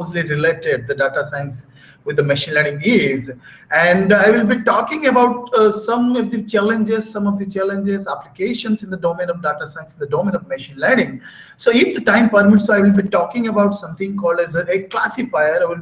closely related the data science with the machine learning is. And I will be talking about some of the challenges, applications in the domain of data science, in the domain of machine learning. So if the time permits, so I will be talking about something called as a classifier. I will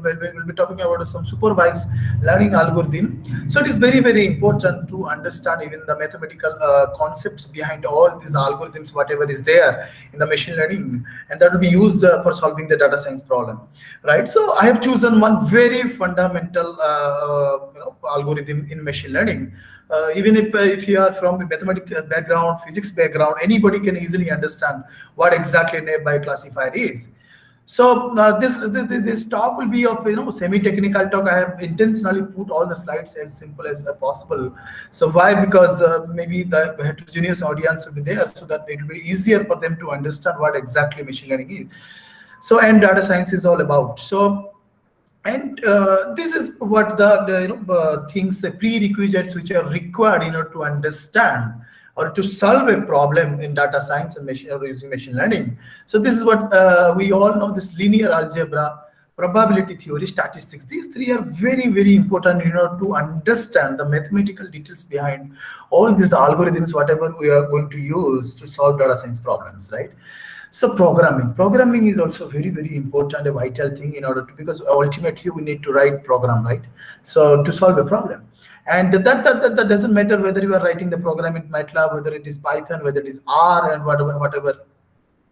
be talking about some supervised learning algorithm. So it is very, very important to understand even the mathematical concepts behind all these algorithms, whatever is there in the machine learning, and that will be used for solving the data science problem, right? So I have chosen one very fundamental algorithm in machine learning. Even if you are from a mathematical background, physics background, anybody can easily understand what exactly a by classifier is. So this talk will be of semi-technical talk. I have intentionally put all the slides as simple as possible. So why? Because maybe the heterogeneous audience will be there, so that it will be easier for them to understand what exactly machine learning is. So and data science is all about. So and this is what the things, the prerequisites which are required to understand or to solve a problem in data science and using machine learning. So this is what we all know: this linear algebra, probability theory, statistics. These three are very, very important, to understand the mathematical details behind all these algorithms, whatever we are going to use to solve data science problems, right? So programming is also very, very important, a vital thing in order to, because ultimately we need to write program, right? So to solve a problem. And that doesn't matter whether you are writing the program in MATLAB, whether it is Python, whether it is R, and whatever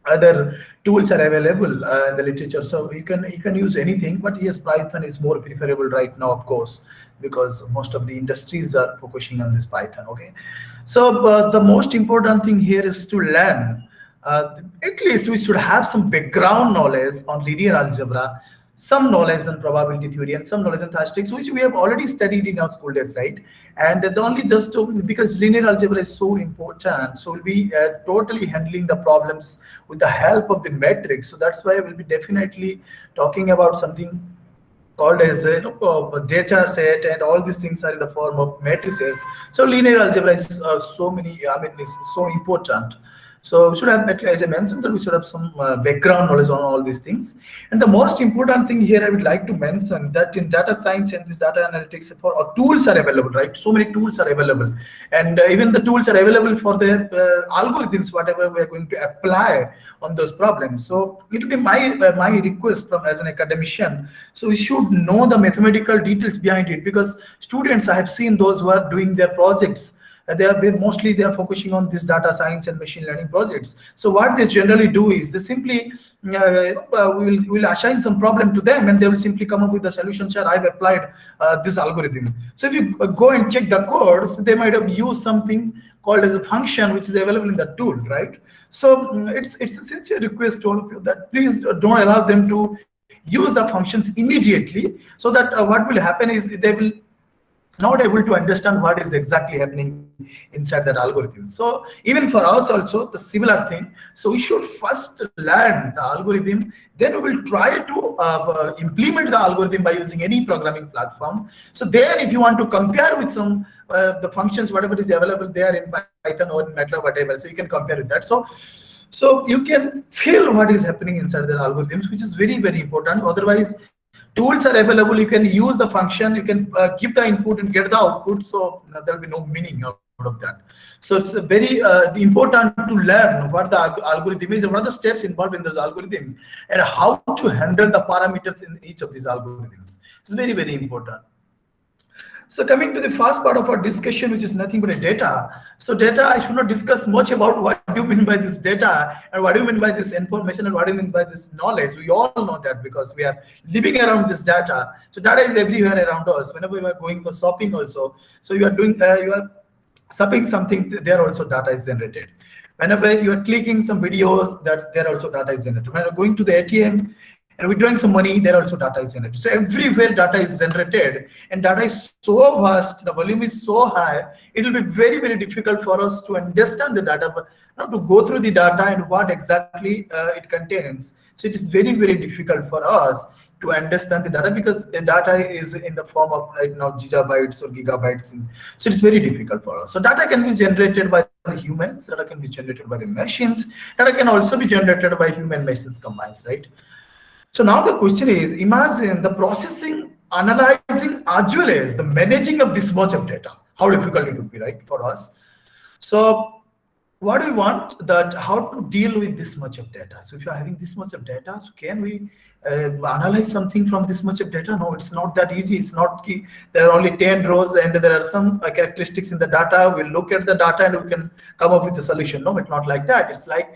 other tools are available in the literature. So you can use anything, but yes, Python is more preferable right now, of course, because most of the industries are focusing on this Python. Okay, so the most important thing here is to learn. At least we should have some background knowledge on linear algebra, some knowledge on probability theory, and some knowledge on statistics, which we have already studied in our school days, right? And the only just to, because linear algebra is so important, so we'll be totally handling the problems with the help of the metrics. So that's why we'll be definitely talking about something called as data set, and all these things are in the form of matrices. So linear algebra is it's so important. So we should have, as I mentioned, that we should have some background knowledge on all these things. And the most important thing here I would like to mention that in data science and this data analytics, for tools are available, right? So many tools are available, and even the tools are available for the algorithms, whatever we are going to apply on those problems. So it will be my request from as an academician. So we should know the mathematical details behind it, because students, I have seen those who are doing their projects, they are focusing on this data science and machine learning projects. So what they generally do is they simply will assign some problem to them, and they will simply come up with the solution. Sure, I've applied this algorithm. So if you go and check the code, so they might have used something called as a function, which is available in the tool, right? So it's a sincere request to all of you that please don't allow them to use the functions immediately, so that what will happen is they will not able to understand what is exactly happening inside that algorithm. So even for us also the similar thing. So we should first learn the algorithm, then we will try to implement the algorithm by using any programming platform. So then if you want to compare with some the functions, whatever is available there in Python or in MATLAB, whatever, so you can compare with that. So you can feel what is happening inside the algorithms, which is very, very important. Otherwise, tools are available, you can use the function, you can give the input and get the output, so there will be no meaning out of that. So it's very important to learn what the algorithm is, and what are the steps involved in the algorithm, and how to handle the parameters in each of these algorithms. It's very, very important. So coming to the first part of our discussion, which is nothing but a data. So data, I should not discuss much about what do you mean by this data, and what do you mean by this information, and what do you mean by this knowledge. We all know that because we are living around this data. So data is everywhere around us. Whenever we are going for shopping also, so you are doing, you are shopping something, there also data is generated. Whenever you are clicking some videos, that there also data is generated. When you are going to the ATM, and withdrawing some money, there also data is generated. So everywhere data is generated, and data is so vast, the volume is so high, it will be very, very difficult for us to understand the data, but not to go through the data and what exactly it contains. So it is very, very difficult for us to understand the data, because the data is in the form of right now gigabytes or gigabytes. So it's very difficult for us. So data can be generated by the humans, data can be generated by the machines, data can also be generated by human machines combined, right? So now the question is, imagine the processing, analyzing, as well as the managing of this much of data. How difficult it would be, right, for us. So what we want, that how to deal with this much of data. So if you're having this much of data, so can we analyze something from this much of data? No, it's not that easy. It's not key. There are only 10 rows and there are some characteristics in the data. We'll look at the data and we can come up with a solution. No, it's not like that. It's like,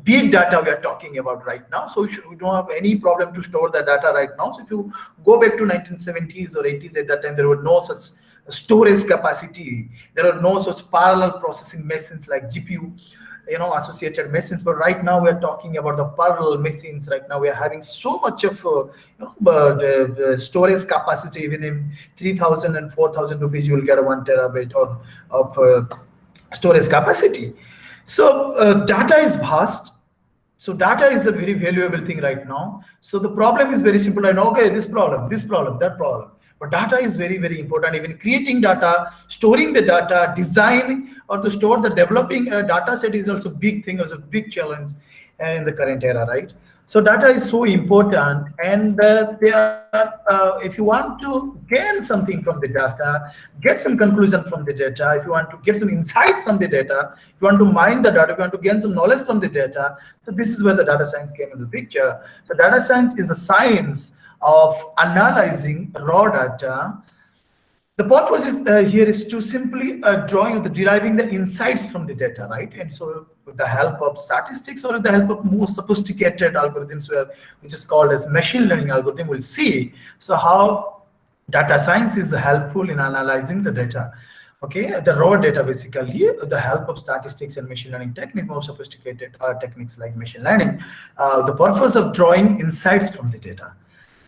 big data we are talking about right now. So we don't have any problem to store the data right now. So if you go back to 1970s or 80s, at that time there were no such storage capacity. There are no such parallel processing machines like GPU, associated machines. But right now we are talking about the parallel machines. Right now we are having so much of storage capacity. Even in 3,000 and 4,000 rupees, you will get a 1 terabyte of storage capacity. So data is vast. So data is a very valuable thing right now. So the problem is very simple. I know, okay, this problem, that problem. But data is very, very important. Even creating data, storing the data, designing or to store the developing a data set is also a big thing, also a big challenge in the current era, right? So data is so important, and if you want to gain something from the data, get some conclusion from the data, if you want to get some insight from the data, if you want to mine the data, if you want to gain some knowledge from the data, so this is where the data science came into the picture. So data science is the science of analyzing raw data. The purpose is here is to simply deriving the insights from the data, right? And so with the help of statistics or with the help of more sophisticated algorithms, which is called as machine learning algorithm, we'll see so how data science is helpful in analyzing the data. Okay, the raw data basically, with the help of statistics and machine learning techniques, more sophisticated techniques like machine learning, the purpose of drawing insights from the data.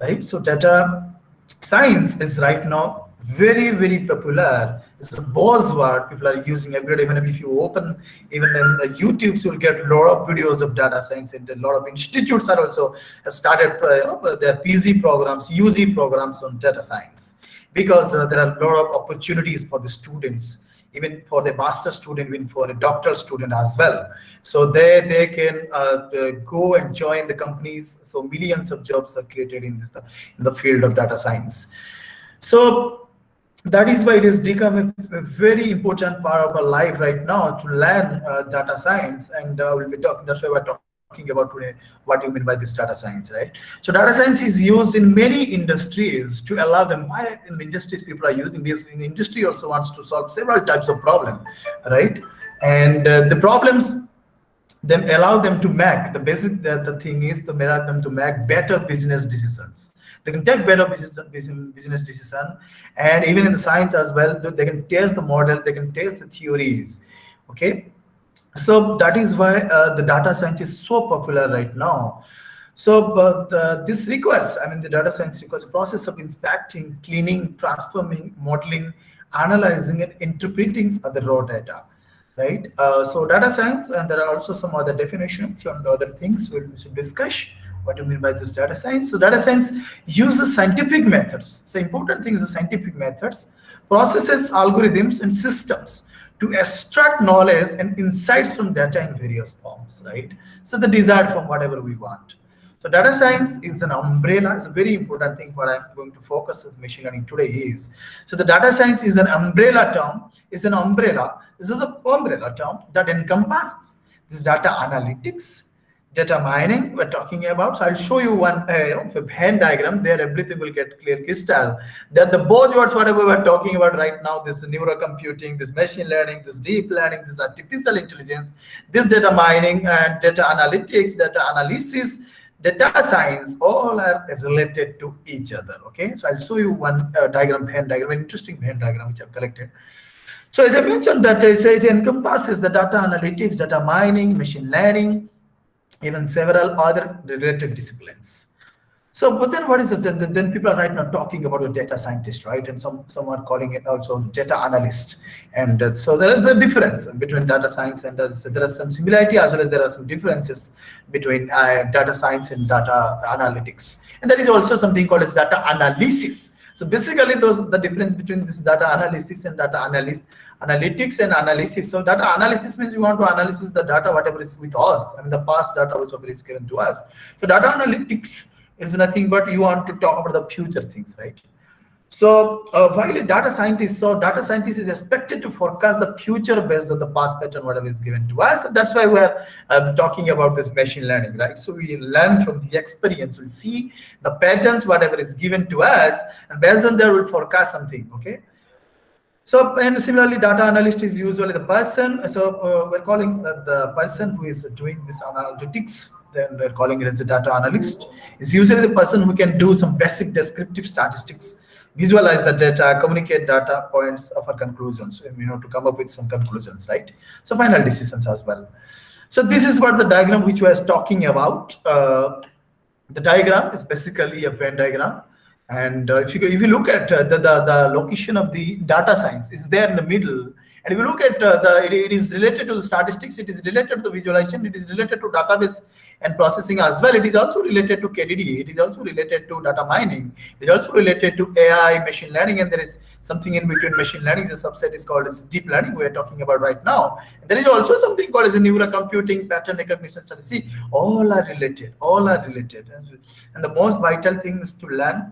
Right, so data science is right now very, very popular. It's a buzzword people are using every day. Even if you open, even in the YouTube, you'll get a lot of videos of data science, and a lot of institutes are also have started their PZ programs, UZ programs on data science, because there are a lot of opportunities for the students, even for the master student, even for a doctoral student as well. So they can go and join the companies. So millions of jobs are created in the field of data science. So that is why it has become a very important part of our life right now to learn data science. And we'll be talking, that's why we're talking about today, what do you mean by this data science, right? So data science is used in many industries to allow them. Why in the industries people are using this? In the industry also wants to solve several types of problems, right? And the problems then allow them to make, the thing is to allow them to make better business decisions. They can take better business decision, and even in the science as well, they can test the model, they can test the theories, okay? So that is why the data science is so popular right now. So, but this requires, the data science requires a process of inspecting, cleaning, transforming, modeling, analyzing, and interpreting the raw data, right? So data science, and there are also some other definitions and other things we should discuss. What do you mean by this data science? So data science uses scientific methods. The important thing is the scientific methods, processes, algorithms, and systems to extract knowledge and insights from data in various forms, right? So the desired form, whatever we want. So data science is an umbrella. It's a very important thing what I'm going to focus on machine learning today is. So the data science is an umbrella term, is an umbrella. This is the umbrella term that encompasses this data analytics, data mining we're talking about. So I'll show you one Venn diagram there. Everything will get clear crystal that the both words whatever we're talking about right now, this neurocomputing, this machine learning, this deep learning, this artificial intelligence, this data mining and data analytics, data analysis, data science, all are related to each other. Okay, so I'll show you one diagram, Venn diagram, an interesting Venn diagram which I've collected. So as I mentioned, that it encompasses the data analytics, data mining, machine learning, even several other related disciplines. So, but then what is it? Then people are right now talking about a data scientist, right? And some are calling it also data analyst. And so there is a difference between data science and there is some similarity as well as there are some differences between data science and data analytics. And there is also something called as data analysis. So basically, the difference between this data analysis and data analytics and analysis. So data analysis means you want to analyze the data, whatever is with us, the past data whichever is given to us. So data analytics is nothing but you want to talk about the future things, right? So while a data scientist, so data scientist is expected to forecast the future based on the past pattern, whatever is given to us. That's why we are talking about this machine learning, right? So we learn from the experience. We see the patterns, whatever is given to us, and based on that, we'll forecast something. Okay. So, and similarly, data analyst is usually the person. So we're calling the person who is doing this analytics. Then we're calling it as a data analyst. Is usually the person who can do some basic descriptive statistics, visualize the data, communicate data points of our conclusions, to come up with some conclusions, right? So final decisions as well. So this is what the diagram which I was talking about. The diagram is basically a Venn diagram. And if you look at the location of the data science is there in the middle, and if you look at it is related to the statistics, it is related to the visualization, it is related to database and processing as well. It is also related to KDD, it is also related to data mining, it is also related to AI, machine learning, and there is something in between machine learning. The subset is called as deep learning we are talking about right now. And there is also something called as a neural computing, pattern recognition study. See, all are related, and the most vital thing is to learn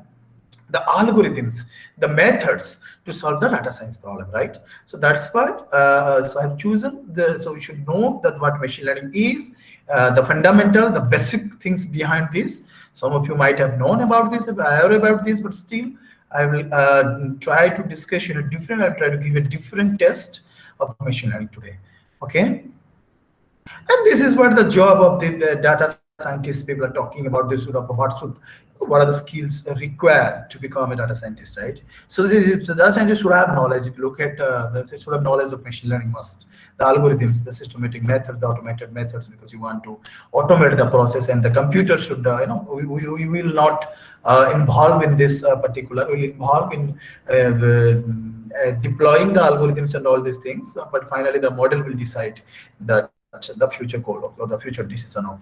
the algorithms, the methods to solve the data science problem, right? So that's what, so I've chosen so we should know that what machine learning is, the fundamental, the basic things behind this. Some of you might have known about this, but still I will try to discuss I'll try to give a different test of machine learning today, okay? And this is what the job of the data scientists people are talking about. This what are the skills required to become a data scientist, right? So the data scientist should have knowledge. If you look at they should have knowledge of machine learning, must the algorithms, the systematic methods, the automated methods, because you want to automate the process, and the computer should we will not involve in this particular. We'll involve in deploying the algorithms and all these things, but finally the model will decide that the future code or the future decision of.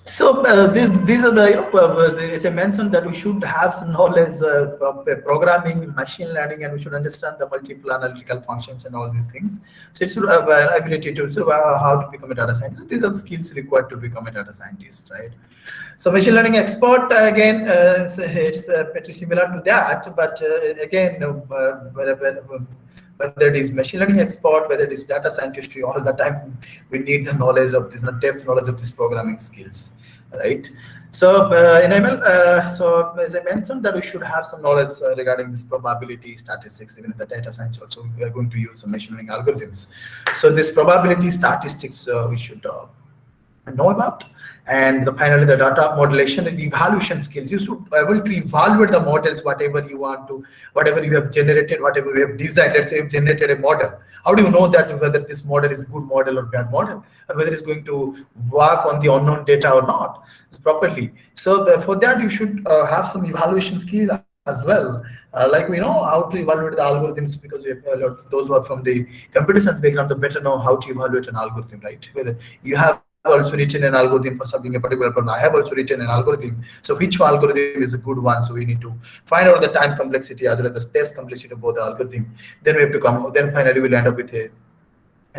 So these are the, as I mentioned, that we should have some knowledge of programming, machine learning, and we should understand the multiple analytical functions and all these things. So it's ability to how to become a data scientist. These are the skills required to become a data scientist, right? So machine learning expert, again, it's pretty similar to that, but again, whether it is machine learning expert, whether it is data scientist, all the time we need the knowledge of this, depth knowledge of these programming skills, right? So in ML, so as I mentioned, that we should have some knowledge regarding this probability statistics. Even in the data science also, we are going to use some machine learning algorithms. So this probability statistics we should know about. And finally, the data modulation and evaluation skills. You should be able to evaluate the models, whatever you want to, whatever you have generated, whatever you have designed. Let's say you've generated a model. How do you know that whether this model is a good model or bad model, or whether it's going to work on the unknown data or not properly? So for that, you should have some evaluation skill as well. Like we know how to evaluate the algorithms, because we have, those who are from the computer science background, they better know how to evaluate an algorithm, right? Whether you have also written an algorithm for solving a particular problem. I have also written an algorithm. So which algorithm is a good one? So we need to find out the time complexity, as well as the space complexity of both the algorithm. Then we have to come. Then finally we'll end up with a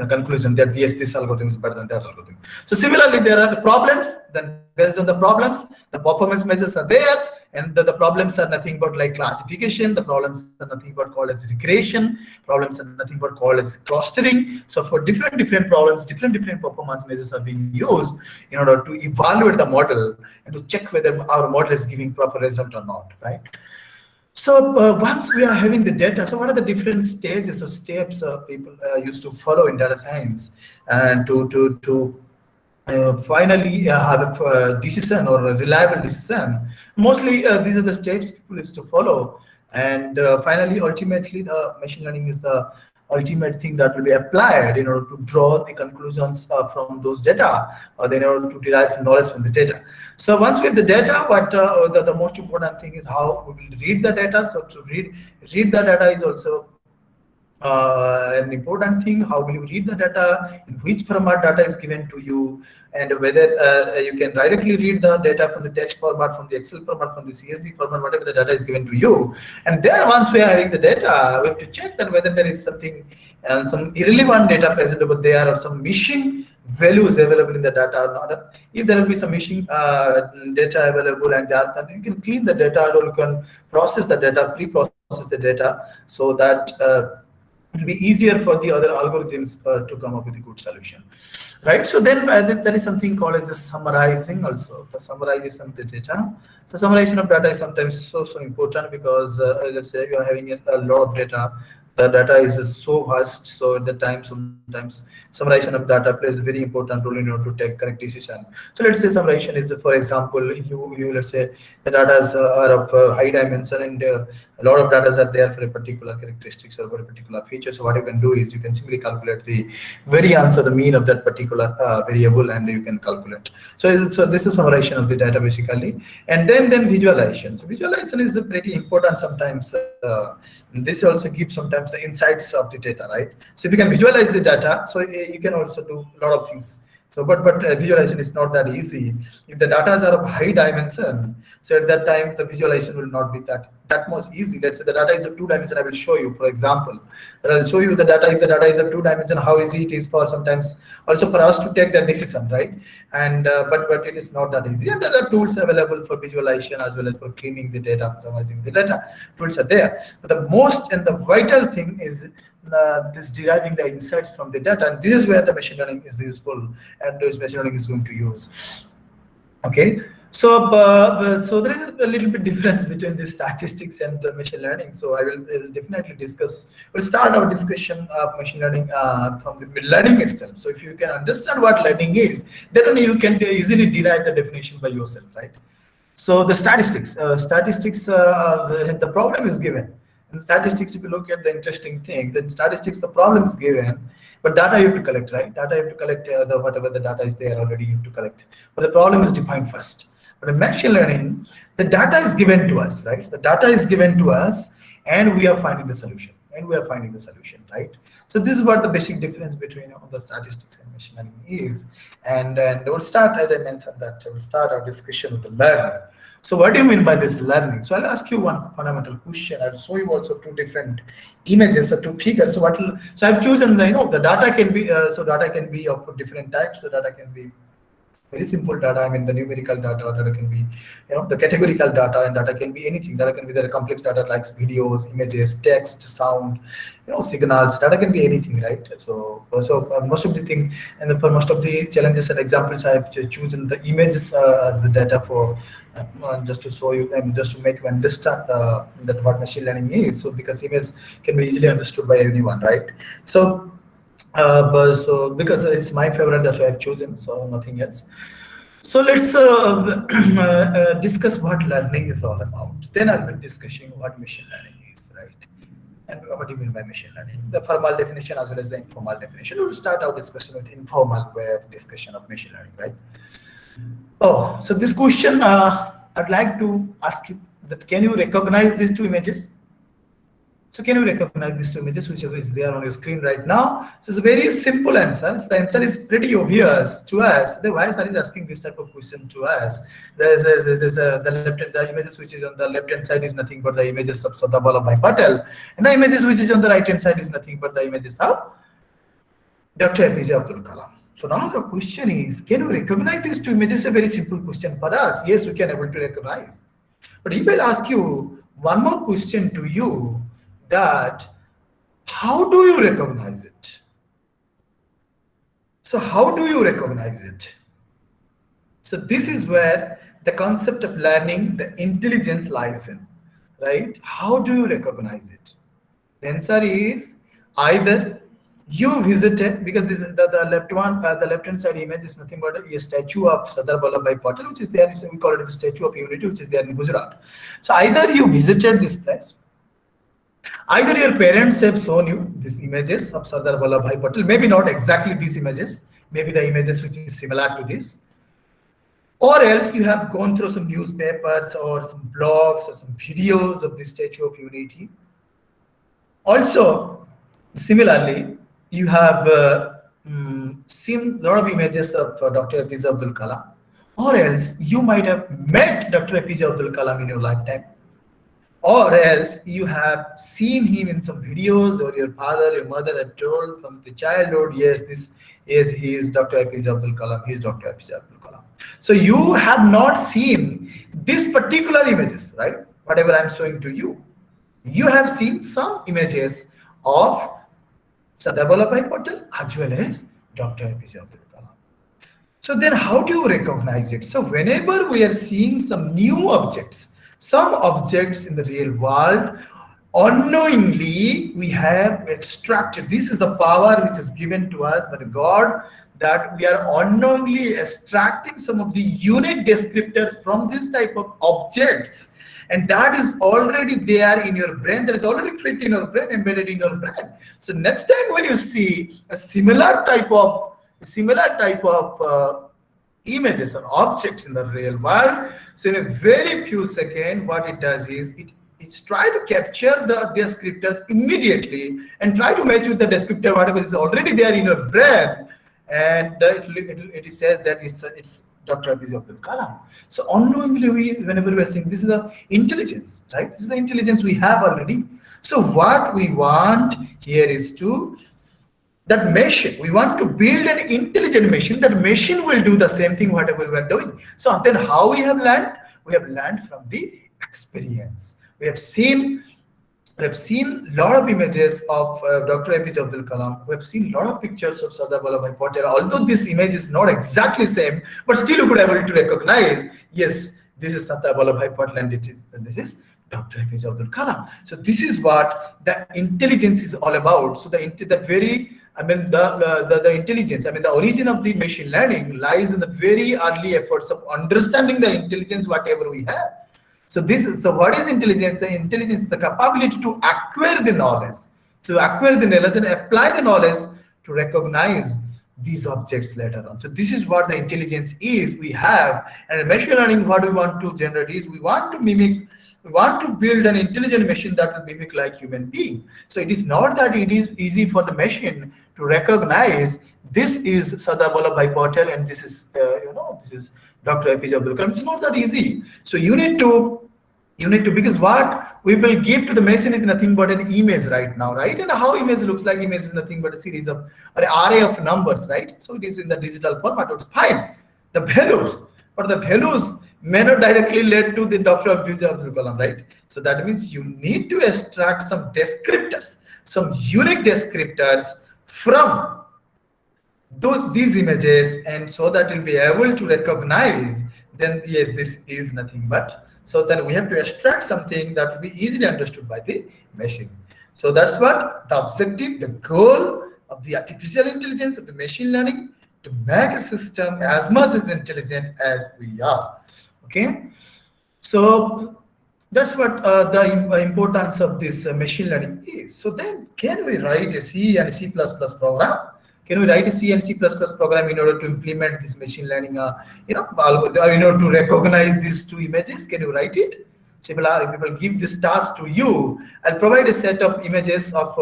conclusion that yes, this algorithm is better than that algorithm. So similarly, there are problems. Then based on the problems, the performance measures are there. And the problems are nothing but like classification. The problems are nothing but called as regression. Problems are nothing but called as clustering. So for different problems, different performance measures are being used in order to evaluate the model and to check whether our model is giving proper result or not, right? So once we are having the data, so what are the different stages or steps people used to follow in data science and to finally have a decision or a reliable decision? Mostly these are the steps people used to follow, and finally ultimately the machine learning is the ultimate thing that will be applied in order to draw the conclusions from those data, or then in order to derive some knowledge from the data. So once we have the data, what the most important thing is how we will read the data. So to read the data is also an important thing. How will you read the data, in which format data is given to you, and whether you can directly read the data from the text format, from the Excel format, from the CSV format, whatever the data is given to you. And then once we are having the data, we have to check that whether there is something some irrelevant data present over there, or some missing values available in the data or not. If there will be some missing data available and that, then you can clean the data, or you can process the data, pre-process the data, so that it will be easier for the other algorithms to come up with a good solution, right? So then there is something called as a summarizing also, the summarization of the data. So summarization of data is sometimes so important, because let's say you are having a lot of data. The data is so vast, so at the time sometimes summarization of data plays a very important role in order to take correct decision. So let's say summarization is, for example, you let's say the data are of high dimension, and a lot of data are there for a particular characteristics or for a particular feature. So what you can do is you can simply calculate the variance or the mean of that particular variable, and you can calculate. So this is summarization of the data basically. And then visualization. So visualization is pretty important sometimes. This also gives sometimes the insights of the data, right? So if you can visualize the data, so you can also do a lot of things. So, but visualization is not that easy. If the data are of high dimension, so at that time the visualization will not be that much easy. Let's say the data is of 2 dimension. I will show you, for example, that I'll show you the data. If the data is of 2 dimension, how easy it is for sometimes also for us to take that decision, right? And but it is not that easy. And there are tools available for visualization as well as for cleaning the data, summarizing the data. Tools are there. But the most and the vital thing is this deriving the insights from the data, and this is where the machine learning is useful, and this machine learning is going to use. Okay, so there is a little bit difference between the statistics and machine learning. So I will definitely discuss. We'll start our discussion of machine learning from the learning itself. So if you can understand what learning is, then only you can easily derive the definition by yourself, right? So the statistics, the problem is given. In statistics, if you look at the interesting thing, the statistics, the problem is given, but data you have to collect, right? Data you have to collect, the whatever the data is there already, you have to collect. But the problem is defined first. But in machine learning, the data is given to us, right? The data is given to us, and we are finding the solution. Right? So this is what the basic difference between the statistics and machine learning is. And we'll start, as I mentioned, that we'll start our discussion with the learning. So what do you mean by this learning? So I'll ask you one fundamental question. I'll show you also two different images or two figures. So so I've chosen the data can be data can be of different types. The data can be very simple data. I mean the numerical data. Data can be the categorical data, and data can be anything. Data can be the complex data like videos, images, text, sound, signals. Data can be anything, right? So most of the thing, and for most of the challenges and examples, I have chosen the images as the data for just to show you and just to make you understand that what machine learning is. So because image can be easily understood by anyone, right? So so because it's my favorite, that's why I've chosen, so nothing else. So let's discuss what learning is all about. Then I'll be discussing what machine learning is, right? And what do you mean by machine learning? The formal definition as well as the informal definition. We'll start our discussion with informal way of discussion of machine learning, right? Oh, so this question, I'd like to ask you that can you recognize these two images? So can you recognize these two images, which is there on your screen right now? So it's a very simple answer. The answer is pretty obvious to us. Why sir is asking this type of question to us? The images which is on the left hand side is nothing but the images of Sardar Vallabhbhai Patel, and the images which is on the right hand side is nothing but the images of Dr. APJ Abdul Kalam. So now the question is, can you recognize these two images? A very simple question for us. Yes, we can able to recognize. But if I'll ask you one more question to you, that how do you recognize it? So how do you recognize it? So this is where the concept of learning, the intelligence lies in, right? How do you recognize it? The answer is either you visited, because this is the left one, the left hand side image is nothing but a statue of Sardar Vallabhbhai Patel, which is there. We call it the Statue of Unity, which is there in Gujarat. So either you visited this place, either your parents have shown you these images of Sardar Vallabhbhai Patel, maybe not exactly these images, maybe the images which is similar to this, or else you have gone through some newspapers or some blogs or some videos of the Statue of Unity. Also, similarly, you have seen a lot of images of Dr. APJ Abdul Kalam, or else you might have met Dr. APJ Abdul Kalam in your lifetime. or else you have seen him in some videos, or your father, your mother have told from the childhood, yes, this is he is Dr. APJ Abdul Kalam, he is Dr. APJ Abdul Kalam. So you have not seen this particular images, right? Whatever I'm showing to you, you have seen some images of Sardar Vallabhbhai Patel as well as Dr. APJ Abdul Kalam. So then how do you recognize it? So whenever we are seeing some new objects, some objects in the real world, unknowingly we have extracted. This is the power which is given to us by the God, that we are unknowingly extracting some of the unique descriptors from this type of objects. And that is already there in your brain, that is already fit in your brain, embedded in your brain. So next time when you see a similar type of images or objects in the real world, so in a very few seconds, what it does is it's try to capture the descriptors immediately and try to match with the descriptor whatever is already there in your brain, and it says that it's Dr. APJ Abdul Kalam. So unknowingly, whenever we are saying, this is the intelligence, right? This is the intelligence we have already. So what we want here is to that machine. We want to build an intelligent machine. That machine will do the same thing whatever we are doing. So then how we have learned? We have learned from the experience. We have seen a lot of images of Dr. APJ Abdul Kalam. We have seen a lot of pictures of Sardar Vallabhbhai Patel. Although this image is not exactly same, but still you could be able to recognize, yes, this is Sardar Vallabhbhai Patel and this is Dr. APJ Abdul Kalam. So this is what the intelligence is all about. So the intelligence, the origin of the machine learning lies in the very early efforts of understanding the intelligence whatever we have. So what is intelligence? The intelligence is the capability to acquire the knowledge. So acquire the knowledge and apply the knowledge to recognize these objects later on. So this is what the intelligence is we have. And in machine learning, what we want to generate is we want to build an intelligent machine that will mimic like human being. So it is not that it is easy for the machine to recognize this is Sardar Vallabhbhai Patel and this is this is Dr. APJ Abdul Kalam. It's not that easy. So you need to, because what we will give to the machine is nothing but an image right now, right? And how image looks like, image is nothing but a series of an array of numbers, right? So it is in the digital format. It's fine. The values may not directly lead to the Dr. APJ Abdul Kalam, right? So that means you need to extract some descriptors, some unique descriptors from these images, and so that you'll be able to recognize, then yes, this is nothing but. So then we have to extract something that will be easily understood by the machine. So that's what the objective, the goal of the artificial intelligence, of the machine learning, to make a system as much as intelligent as we are. Okay, so that's what the importance of this machine learning is. So then, can we write a C and C++ program? Can we write a C and C++ program in order to implement this machine learning, algorithm, in order to recognize these two images? Can you write it? People give this task to you. I'll provide a set of images of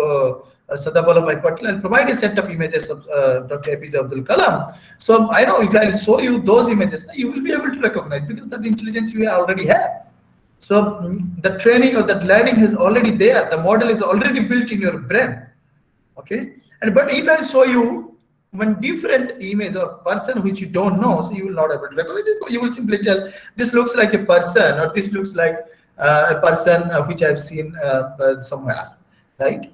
Sardar Vallabhbhai Patel. I'll provide a set of images of Dr. APJ Abdul Kalam. So I know if I'll show you those images, you will be able to recognize, because that intelligence you already have. So the training or that learning is already there. The model is already built in your brain. Okay. But if I show you one different image of person which you don't know, so you will not able to recognize it. You will simply tell, this looks like a person, or this looks like a person which I've seen somewhere, right?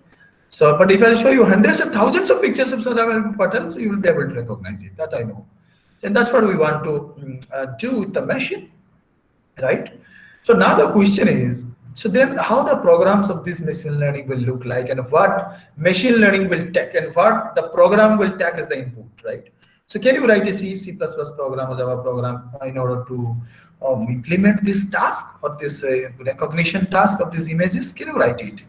So, but if I show you hundreds of thousands of pictures of Sardar Vallabhbhai Patel, so you will be able to recognize it. That I know. And that's what we want to do with the machine, right? So now the question is, so then how the programs of this machine learning will look like, and what machine learning will take, and what the program will take as the input, right? So can you write a C++ program or Java program in order to implement this task, or this recognition task of these images? Can you write it?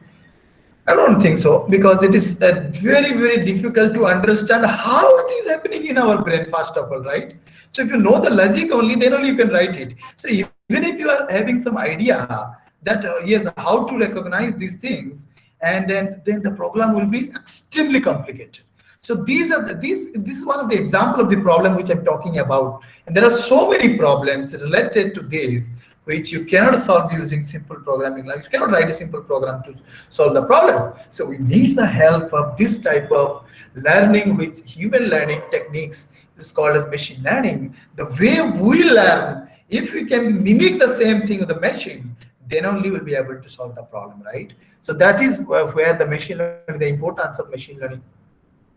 I don't think so, because it is very, very difficult to understand how it is happening in our brain, first of all, right? So if you know the logic only, then only you can write it. So even if you are having some idea that yes, how to recognize these things, and then the program will be extremely complicated. So this is one of the example of the problem which I'm talking about, and there are so many problems related to this, which you cannot solve using simple programming. Like you cannot write a simple program to solve the problem. So we need the help of this type of learning, which human learning techniques is called as machine learning. The way we learn, if we can mimic the same thing with the machine, then only we'll be able to solve the problem, right? So that is where the machine learning, the importance of machine learning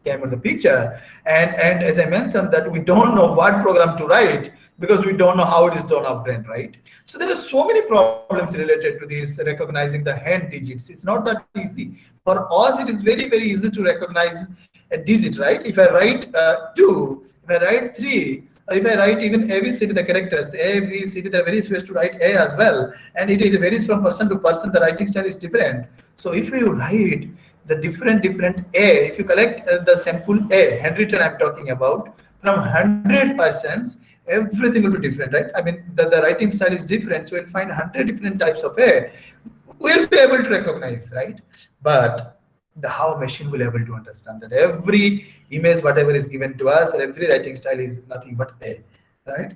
came in the picture. And as I mentioned, that we don't know what program to write because we don't know how it is done our brain, right? So there are so many problems related to this, recognizing the hand digits. It's not that easy. For us, it is very, very easy to recognize a digit, right? If I write 2, if I write 3, or if I write even ABCD, the characters, A, B, C, D, there are various ways to write A as well. And it varies from person to person. The writing style is different. So if you write the different A, if you collect the sample A, handwritten I'm talking about, from 100 persons, everything will be different, right? I mean, the writing style is different. So we'll find 100 different types of A. We'll be able to recognize, right? But how machine will able to understand that every image, whatever is given to us, every writing style is nothing but A, right?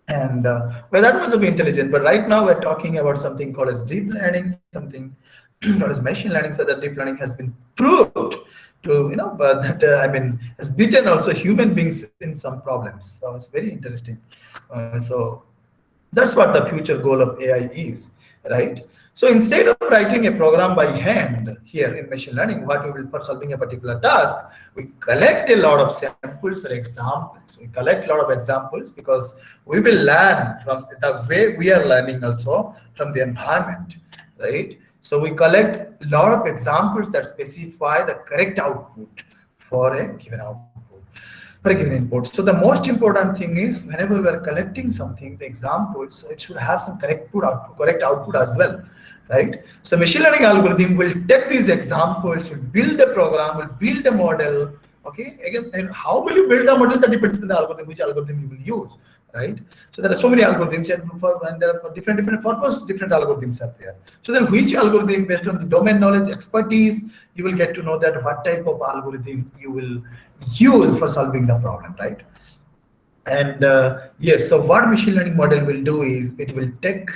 And well, that was a bit intelligent, but right now we're talking about something called as deep learning, something called as machine learning. So that deep learning has been proved to, but that I mean, has beaten also human beings in some problems. So it's very interesting. So that's what the future goal of AI is, right? So instead of writing a program by hand here in machine learning, what we will for solving a particular task, we collect a lot of samples or examples. We collect a lot of examples because we will learn from the way we are learning also from the environment, right? So we collect a lot of examples that specify the correct output for a given output, for a given input. So the most important thing is whenever we are collecting something, the examples, it should have some correct output as well, right? So machine learning algorithm will take these examples, will build a program, will build a model. Okay, again, and how will you build the model? That depends on the algorithm, which algorithm you will use, right? So there are so many algorithms, and there are different purpose, different algorithms are there. So then which algorithm, based on the domain knowledge, expertise, you will get to know that what type of algorithm you will use for solving the problem, right? And yes, so what machine learning model will do is it will take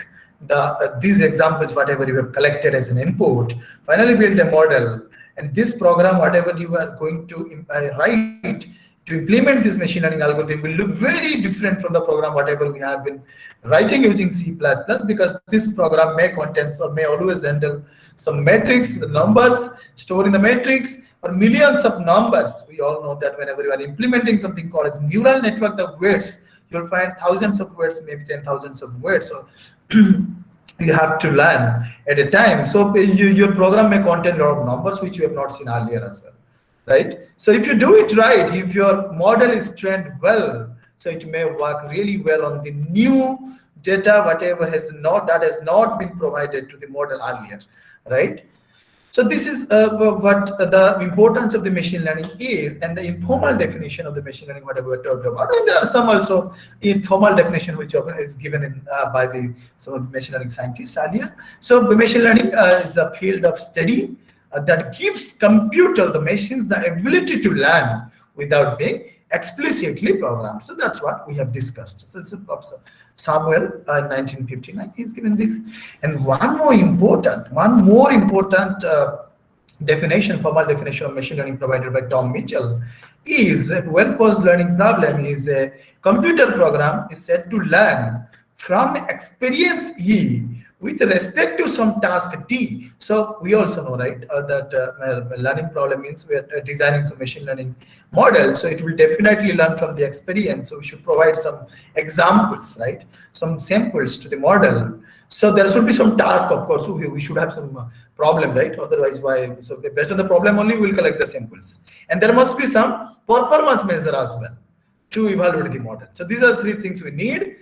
these examples, whatever you have collected as an input, finally build a model. And this program, whatever you are going to write to implement this machine learning algorithm, will look very different from the program, whatever we have been writing using C++, because this program may contain or may always handle some metrics, the numbers stored in the matrix, or millions of numbers. We all know that whenever you are implementing something called as neural network of weights, you'll find thousands of weights, maybe 10,000s of weights. So you have to learn at a time. So your program may contain a lot of numbers which you have not seen earlier as well, right? So if you do it right, if your model is trained well, so it may work really well on the new data, whatever has not been provided to the model earlier, right? So this is what the importance of the machine learning is, and the informal definition of the machine learning, whatever we talked about. And there are some also informal definition which is given in, by some of the machine learning scientists earlier. So the machine learning is a field of study that gives the machines, the ability to learn without being explicitly programmed. So that's what we have discussed. So it's a Professor Samuel in 1959. He's given this. And one more important definition, formal definition of machine learning provided by Tom Mitchell is a well-posed learning problem is a computer program is said to learn from experience E with respect to some task T. So we also know, right, that learning problem means we are designing some machine learning model. So it will definitely learn from the experience. So we should provide some examples, right, some samples to the model. So there should be some task, of course. So we should have some problem, right? Otherwise, why? So based on the problem only, we'll collect the samples. And there must be some performance measure as well to evaluate the model. So these are three things we need.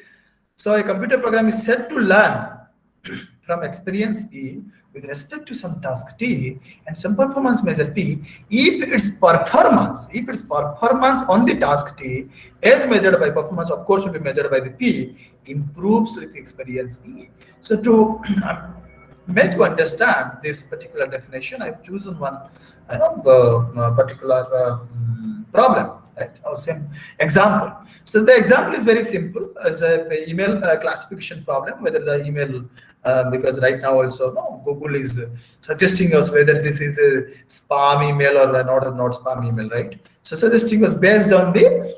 So a computer program is set to learn from experience E with respect to some task T and some performance measure P if its performance on the task T as measured by performance, of course, will be measured by the P, improves with experience E. So to make you understand this particular definition, I've chosen one particular problem, right? Or same example. So the example is very simple as a email classification problem, whether the email, because right now also Google is suggesting us whether this is a spam email or not spam email, right? So suggesting us based on the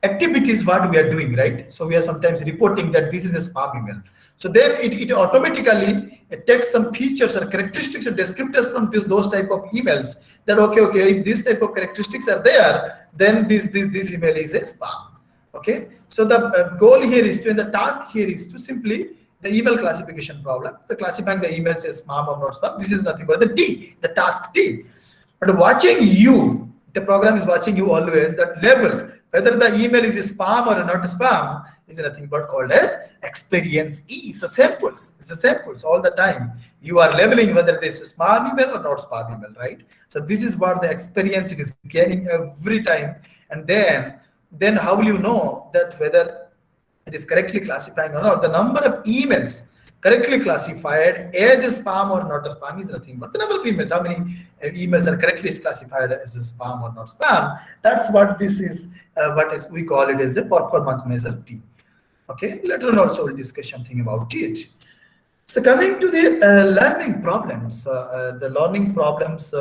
activities what we are doing, right? So we are sometimes reporting that this is a spam email. So then it automatically takes some features or characteristics or descriptors from those type of emails, that okay, if this type of characteristics are there, then this email is a spam. Okay, so the goal here is to, and the task here is to simply the email classification problem, the classifying the emails as spam or not spam. This is nothing but the task T. But watching you, the program is watching you always, that level, whether the email is spam or not spam, is nothing but called as experience E. It's the samples. It's the samples all the time. You are leveling whether this is spam email or not spam email, right? So this is what the experience it is gaining every time. And then how will you know that whether it is correctly classifying or not? The number of emails correctly classified as a spam or not a spam is nothing but the number of emails. How many emails are correctly classified as a spam or not spam? That's what this is. We call it as a performance measure P. Okay. Later on also we'll discuss something about it. So coming to the learning problems, the learning problems,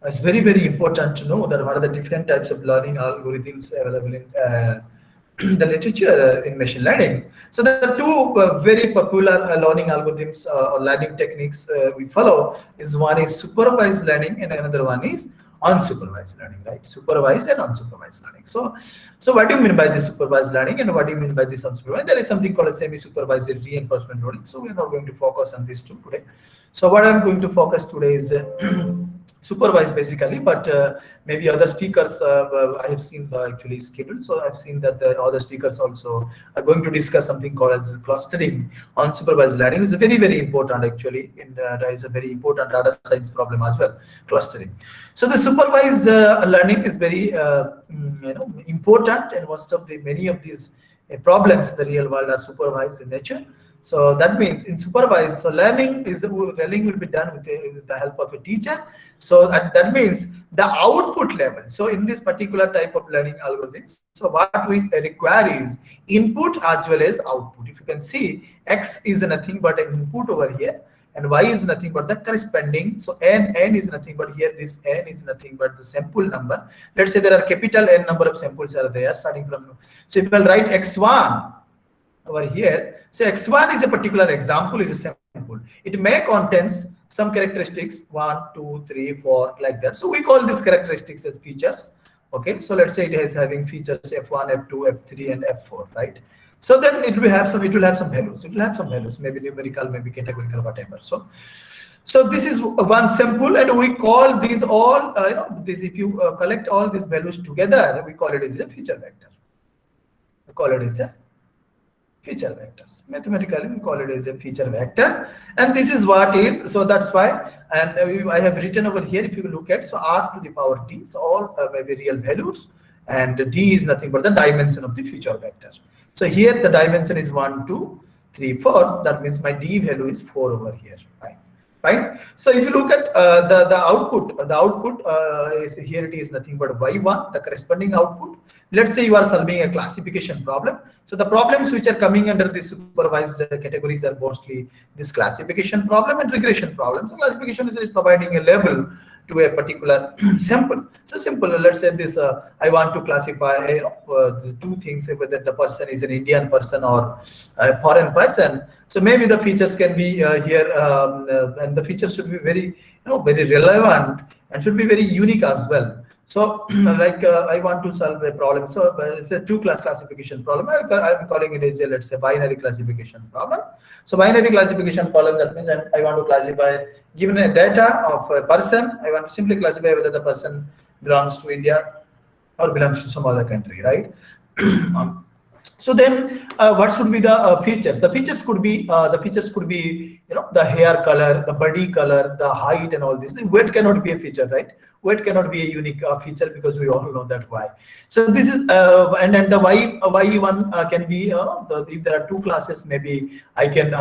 it's very, very important to know that what are the different types of learning algorithms available in the literature in machine learning. So there are two very popular learning algorithms or learning techniques we follow. One is supervised learning and another one is unsupervised learning, right? Supervised and unsupervised learning. So what do you mean by this supervised learning and what do you mean by this unsupervised? There is something called a semi-supervised reinforcement learning. So we are not going to focus on this too today. So what I'm going to focus today is supervised basically, but maybe other speakers I have seen the actually scheduled. So I've seen that the other speakers also are going to discuss something called as clustering. Unsupervised learning is a very, very important actually. There is a very important data science problem as well, clustering. So the supervised learning is very important, and many of these problems in the real world are supervised in nature. So that means in supervised, so learning will be done with the help of a teacher. So that means the output level. So in this particular type of learning algorithms, so what we require is input as well as output. If you can see, X is nothing but an input over here, and Y is nothing but the corresponding. So N is nothing but here, this N is nothing but the sample number. Let's say there are capital N number of samples are there starting from. So if you will write X1 over here, so X1 is a particular example, is a sample. It may contains some characteristics 1, 2, 3, 4 like that. So we call these characteristics as features. Okay, so let's say it is having features F1, F2, F3, and F4, right? So then it will have some values. It will have some values, maybe numerical, maybe categorical, whatever. So this is one sample, and we call these all. If you collect all these values together, we call it as a feature vector. We call it as a feature vectors. Mathematically, we call it as a feature vector, and this is what is. So that's why, and I have written over here. If you look at, so R to the power D, so all maybe real values, and D is nothing but the dimension of the feature vector. So here the dimension is 1, 2, 3, 4. That means my D value is 4 over here. Fine. So if you look at the output is here. It is nothing but Y1, the corresponding output. Let's say you are solving a classification problem. So the problems which are coming under this supervised categories are mostly this classification problem and regression problem. So classification is providing a label to a particular sample. So simple. Let's say this. I want to classify the two things, whether the person is an Indian person or a foreign person. So maybe the features can be here, and the features should be very, very relevant and should be very unique as well. So like I want to solve a problem. So it's a two-class classification problem. I'm calling it as a, let's say, binary classification problem. So binary classification problem, that means I want to classify, given a data of a person, I want to simply classify whether the person belongs to India or belongs to some other country, right? So then, what should be the features? The features could be, the hair color, the body color, the height, and all this. The weight cannot be a feature, right? Weight cannot be a unique feature, because we all know that why. So this is, and then the Y1 can be, if there are two classes, maybe I can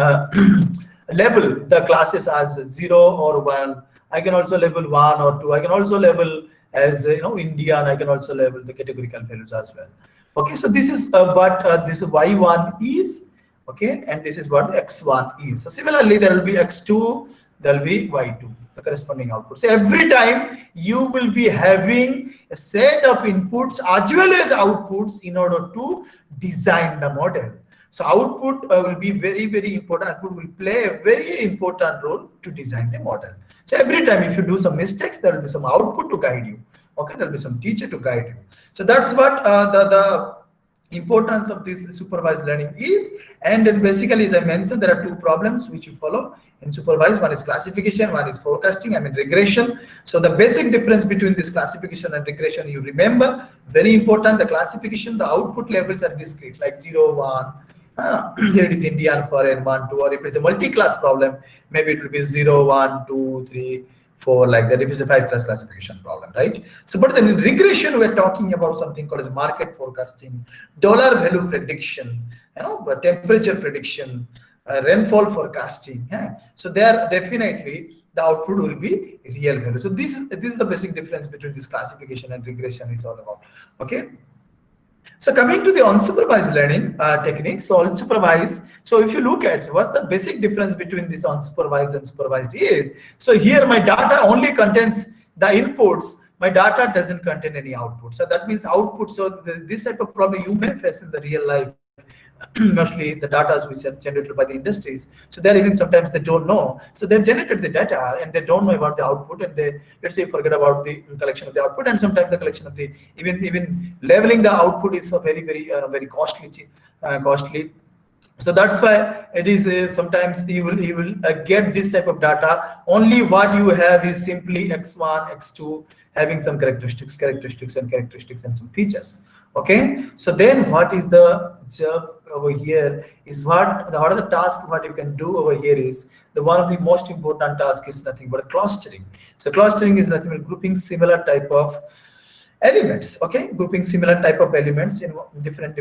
label the classes as 0 or 1. I can also label 1 or 2. I can also label as India, and I can also label the categorical values as well. Okay, so this is what this y1 is. Okay, and this is what x1 is. So similarly, there will be x2, there will be y2, the corresponding output. So every time you will be having a set of inputs as well as outputs in order to design the model. So output will be very, very important. Output will play a very important role to design the model. So every time if you do some mistakes, there will be some output to guide you. Okay, there will be some teacher to guide you. So that's what the importance of this supervised learning is. And then basically, as I mentioned, there are two problems which you follow in supervised. One is classification, one is forecasting, regression. So the basic difference between this classification and regression, you remember, very important. The classification, the output levels are discrete, like 0, 1. Here it is Indian for n 1, 2, or if it's a multi-class problem, maybe it will be 0, 1, 2, 3, 4, like that. If it's a 5-class classification problem, right? So, but then in regression, we're talking about something called as market forecasting, dollar value prediction, temperature prediction, rainfall forecasting. Yeah? So there definitely the output will be real value. So this is the basic difference between this classification and regression is all about. Okay. So coming to the unsupervised learning techniques, so unsupervised. So if you look at what's the basic difference between this unsupervised and supervised is, so here my data only contains the inputs, my data doesn't contain any output. So that means output. So this type of problem you may face in the real life. Mostly the data which are generated by the industries. So there even sometimes they don't know. So they've generated the data and they don't know about the output, and they, let's say, forget about the collection of the output, and sometimes the collection of the even leveling the output is very very costly. So that's why it is sometimes you will get this type of data. Only what you have is simply x1, x2 having some characteristics and some features. Okay, so then what is the over here is what are the task what you can do over here is the one of the most important task is nothing but clustering. So clustering is nothing but grouping similar type of elements. Okay, grouping similar type of elements in different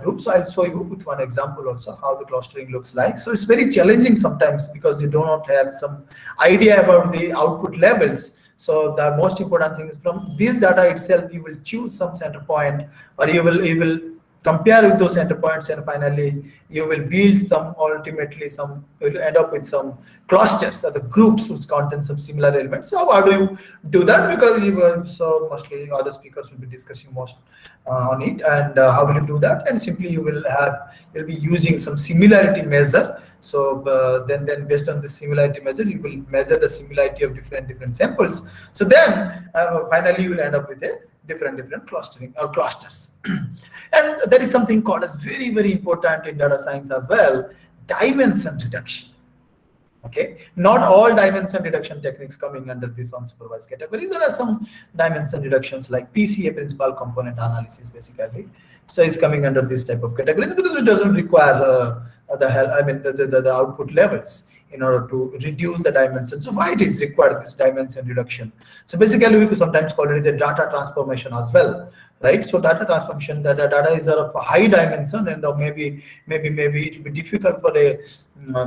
groups. So I'll show you with one example also how the clustering looks like. So it's very challenging sometimes because you do not have some idea about the output levels. So the most important thing is from this data itself, you will choose some center point, or you will compare with those center points, and finally you will build some, ultimately some, you will end up with some clusters or the groups which contain some similar elements. So how do you do that? Because so mostly other speakers will be discussing most on it, and how will you do that? And simply you'll be using some similarity measure. So then based on the similarity measure, you will measure the similarity of different samples. So then finally you will end up with a different clustering or clusters. And there is something called as very important in data science as well, dimension reduction. Okay, not all dimension reduction techniques coming under this unsupervised category. There are some dimension reductions like PCA, principal component analysis, basically. So it's coming under this type of category because it doesn't require the output levels in order to reduce the dimension. So why it is required this dimension reduction? So basically we could sometimes call it as a data transformation as well, right? So data transformation, the data is of a high dimension, and maybe it will be difficult for a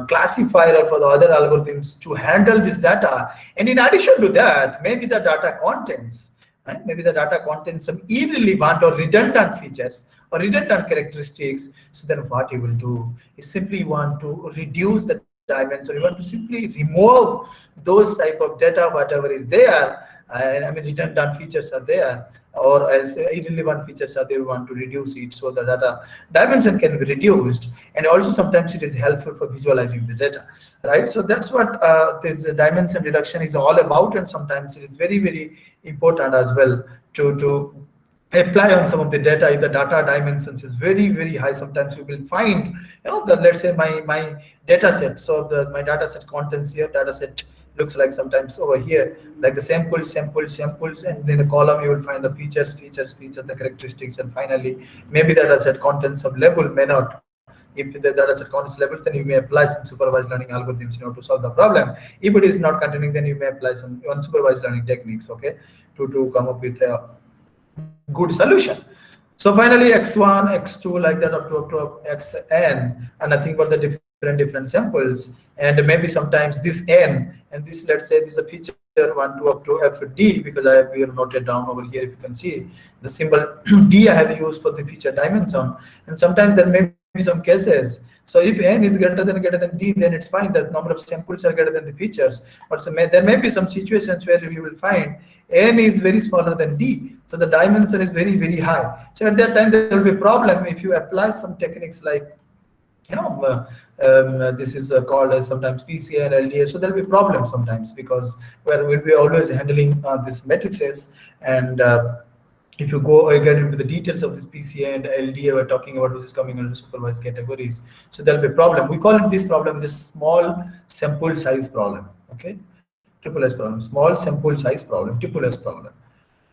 classifier or for the other algorithms to handle this data. And in addition to that, maybe the data contains, right? Maybe the data contains some irrelevant or redundant features or redundant characteristics. So then what you will do is simply you want to reduce the dimension. You want to simply remove those type of data, whatever is there, and redundant features are there, or else irrelevant features are there. You want to reduce it so the data dimension can be reduced, and also sometimes it is helpful for visualizing the data, right? So that's what this dimension reduction is all about, and sometimes it is very important as well to apply on some of the data. If the data dimensions is very high, sometimes you will find, that let's say my data set. So my data set contents here, data set looks like sometimes over here, like the samples, and in the column you will find the features, the characteristics, and finally maybe the data set contains some label, may not. If the data set contains labels, then you may apply some supervised learning algorithms, to solve the problem. If it is not containing, then you may apply some unsupervised learning techniques, okay, to come up with a good solution. So finally x1, x2, like that up to xn, and nothing but the different samples, and maybe sometimes this n, and this, let's say this is a feature 1, 2 up to FD, because I have here noted down over here. If you can see the symbol D I have used for the feature dimension, and sometimes there may be some cases. So if N is greater than D, then it's fine. The number of samples are greater than the features. But there may be some situations where you will find N is very smaller than D, so the dimension is very, very high. So at that time there will be a problem if you apply some techniques like, this is called as sometimes PCA and LDA. So there will be problems sometimes, because we'll be always handling these matrices. And if you go or get into the details of this PCA and LDA, we're talking about which is coming under supervised categories. So there'll be a problem. We call it this problem is a small sample size problem. Okay, triple S problem, small sample size problem, triple S problem.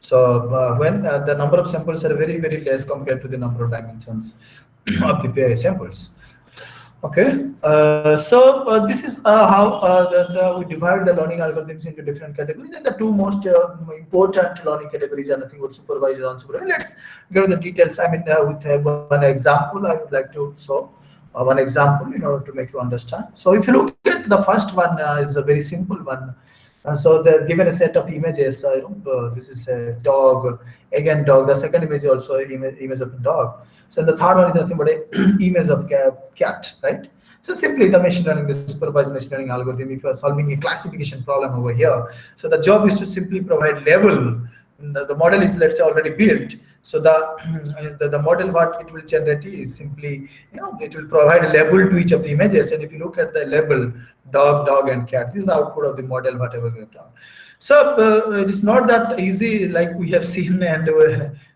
So when the number of samples are very, very less compared to the number of dimensions of the samples. Okay, so this is how we divide the learning algorithms into different categories, and the two most important learning categories are nothing but supervised and unsupervised. Let's get into the details. I mean, with one example, I would like to show one example in order to make you understand. So if you look at the first one, is a very simple one. So they're given a set of images. This is a dog, again dog. The second image is also image of a dog. So the third one is nothing but an image of cat, right? So simply the machine learning, the supervised machine learning algorithm, if you are solving a classification problem over here, so the job is to simply provide label. The model is, let's say, already built. So the model, what it will generate is simply, it will provide a label to each of the images. And if you look at the label, dog, and cat, this is the output of the model, whatever we have done. So it is not that easy like we have seen, and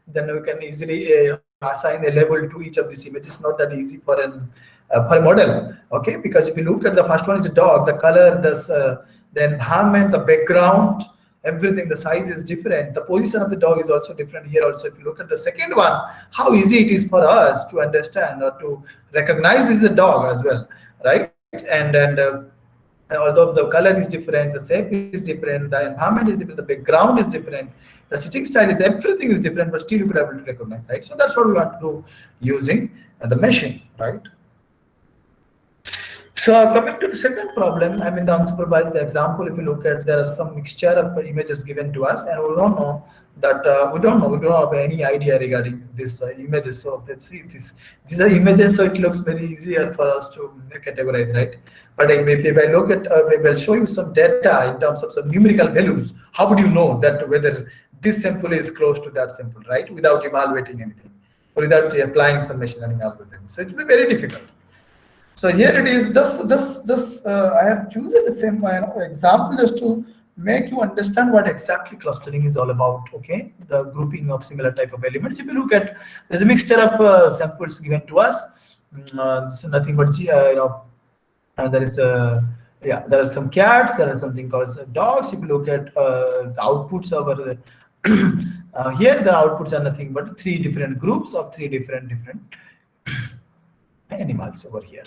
then we can easily assign a label to each of these images. It's not that easy for a model, okay? Because if you look at the first one is a dog, the color, the environment, the background, everything, the size is different. The position of the dog is also different here. Also, if you look at the second one, how easy it is for us to understand or to recognize this is a dog as well, right? And although the color is different, the shape is different, the environment is different, the background is different, the sitting style is, everything is different, but still you could be able to recognize, right? So that's what we want to do using the machine, right? So coming to the second problem, I mean the unsupervised example, if you look at, there are some mixture of images given to us, and we don't know that we don't have any idea regarding these images. So let's see, these are images, so it looks very easier for us to categorize, right? But if I look at, we will show you some data in terms of some numerical values. How would you know that whether this sample is close to that sample, right? Without evaluating anything, or without applying some machine learning algorithm. So it will be very difficult. So here it is, just I have chosen the same example just to make you understand what exactly clustering is all about, okay? The grouping of similar type of elements. If you look at, there's a mixture of samples given to us. This is nothing but, there is there are some cats, there is something called dogs. If you look at the outputs over here, the outputs are nothing but three different groups of three different animals over here.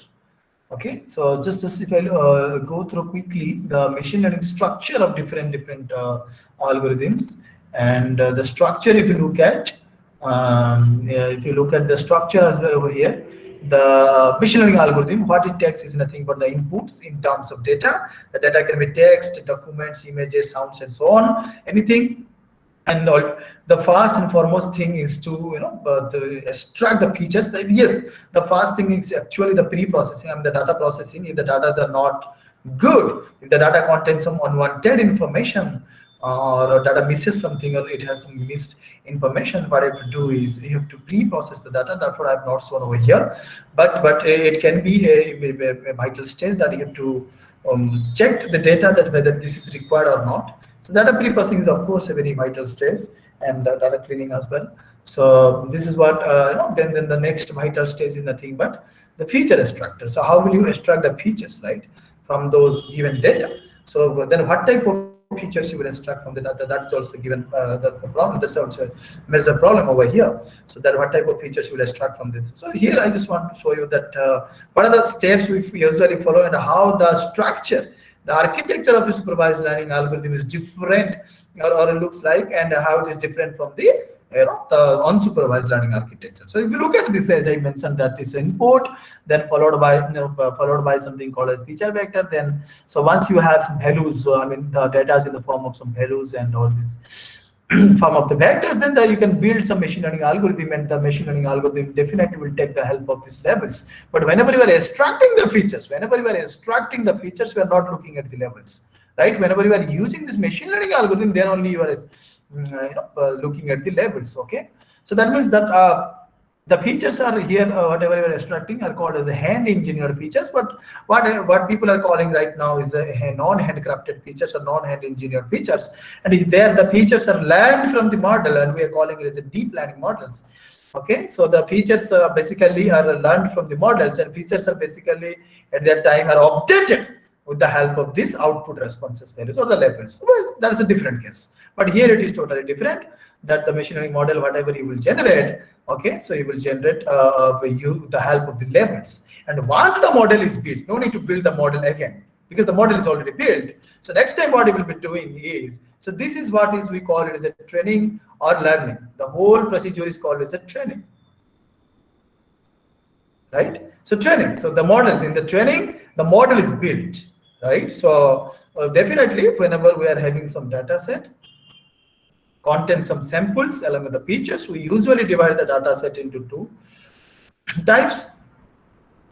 Okay, so just if I go through quickly the machine learning structure of different algorithms, and the structure, if you look at the structure as well over here, the machine learning algorithm, what it takes is nothing but the inputs in terms of data. The data can be text, documents, images, sounds, and so on, anything. And the first and foremost thing is to to extract the features. Yes, the first thing is actually the pre-processing and the data processing. If the data are not good, if the data contains some unwanted information, or data misses something, or it has some missed information, what I have to do is you have to pre-process the data. That's what I have not shown over here, but it can be a vital stage that you have to check the data that whether this is required or not. So data pre-processing is of course a very vital stage, and data cleaning as well. So this is what then the next vital stage is nothing but the feature extractor. So how will you extract the features, right, from those given data? So then what type of features you will extract from the data, that's also given the problem. That's also a major problem over here. So that what type of features you will extract from this. So here I just want to show you that what are the steps we usually follow, and how the structure, the architecture of the supervised learning algorithm is different, or it looks like, and how it is different from the the unsupervised learning architecture. So if you look at this, as I mentioned, that is input, then followed by something called as feature vector. Then so once you have some values, so I mean the data is in the form of some values and all this form of the vectors, then you can build some machine learning algorithm, and the machine learning algorithm definitely will take the help of these levels. But whenever you are extracting the features, you are not looking at the levels, right? Whenever you are using this machine learning algorithm, then only you are looking at the levels. Okay, so that means that the features are here, whatever you are extracting are called as a hand engineered features, but what people are calling right now is a non-handcrafted features or non-hand engineered features. And there the features are learned from the model, and we are calling it as a deep learning models. Okay, so the features basically are learned from the models, and features are basically at that time are updated with the help of this output responses values or the levels. Well, that is a different case, but here it is totally different, that the machine learning model, whatever you will generate, okay, so you will generate with the help of the levels. And once the model is built, no need to build the model again, because the model is already built. So next time what you will be doing is, so this is what is we call it as a training or learning. The whole procedure is called as a training, right? So training, so the model, in the training, the model is built, right? So definitely whenever we are having some data set, contain some samples along with the features, we usually divide the data set into two types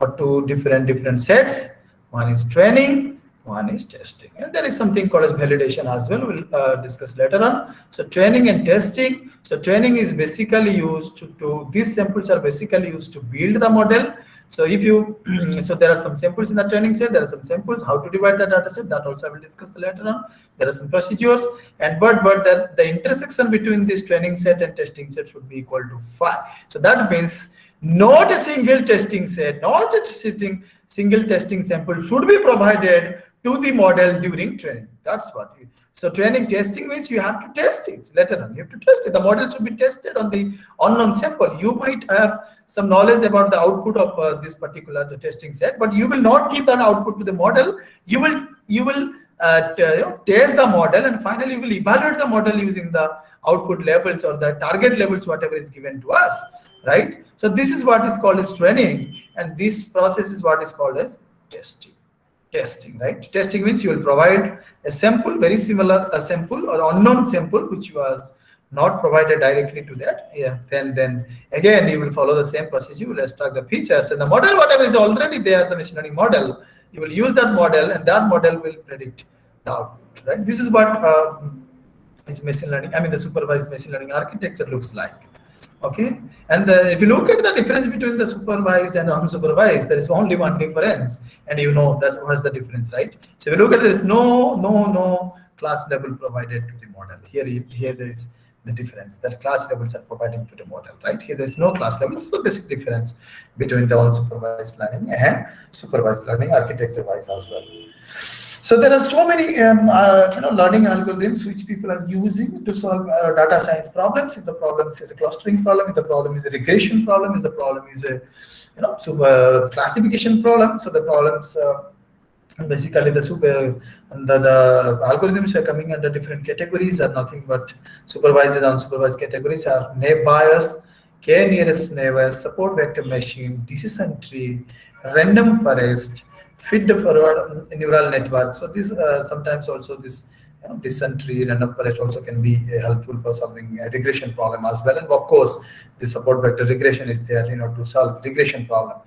or two different sets. One is training, one is testing, and there is something called as validation as well. We'll discuss later on. So training and testing. So training is basically used to these samples are basically used to build the model. So if you so there are some samples in the training set, there are some samples, how to divide the data set, that also I will discuss later on. There are some procedures, and but the intersection between this training set and testing set should be equal to 5. So that means not a single testing set, not a single testing sample should be provided to the model during training. That's what. So training testing means you have to test it later on. You have to test it. The model should be tested on the unknown sample. You might have some knowledge about the output of this particular testing set, but you will not give that output to the model. You will test the model, and finally you will evaluate the model using the output levels or the target levels, whatever is given to us, right? So this is what is called as training, and this process is what is called as testing, right? Testing means you will provide a sample, very similar a sample or unknown sample which was not provided directly to that. Yeah, then again you will follow the same procedure. You will extract the features, and the model, whatever is already there, the machine learning model, you will use that model, and that model will predict the output, right? This is what is machine learning, I mean the supervised machine learning architecture looks like. Okay, and if you look at the difference between the supervised and unsupervised, there is only one difference, and you know that what's the difference, right? So if you look at this, no class level provided to the model. Here there is the difference, that class levels are providing to the model, right? Here there is no class levels. It's the basic difference between the unsupervised learning and supervised learning architecture wise as well. So there are so many learning algorithms which people are using to solve data science problems. If the problem is a clustering problem, if the problem is a regression problem, if the problem is a classification problem, so the problems basically the algorithms are coming under different categories are nothing but supervised and unsupervised categories are naive Bayes, k nearest neighbors, support vector machine, decision tree, random forest, feed forward neural network. So this sometimes also this decision tree, random forest also can be helpful for solving a regression problem as well. And of course, the support vector regression is there, to solve regression problem.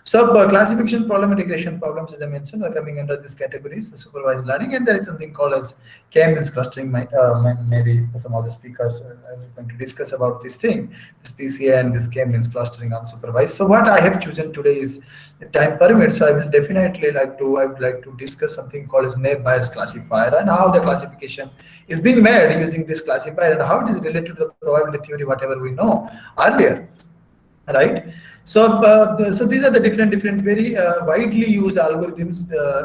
So classification problem and regression problems, as I mentioned, are coming under these categories, the supervised learning, and there is something called as k-means clustering. Maybe some other speakers are going to discuss about this thing, this PCA and this k-means clustering unsupervised. So what I have chosen today is the time pyramid. So I will definitely I would like to discuss something called as naive Bayes classifier and how the classification is being made using this classifier and how it is related to the probability theory, whatever we know earlier, right? So, so these are the different very widely used algorithms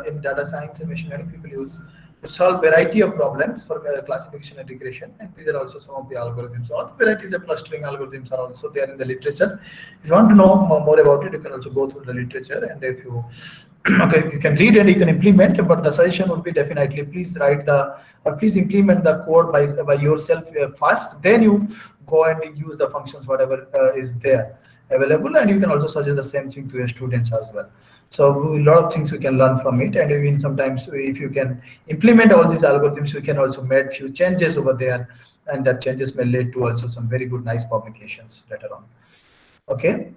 in data science and machine learning. People use to solve variety of problems for classification and regression, and these are also some of the algorithms. All the varieties of clustering algorithms are also there in the literature. If you want to know more about it, you can also go through the literature, and if you Okay, you can read and you can implement, but the suggestion would be definitely please write the or please implement the code by yourself first. Then you go and use the functions whatever is there available, and you can also suggest the same thing to your students as well. So a lot of things we can learn from it, and even sometimes if you can implement all these algorithms, you can also make few changes over there, and that changes may lead to also some very good nice publications later on. Okay.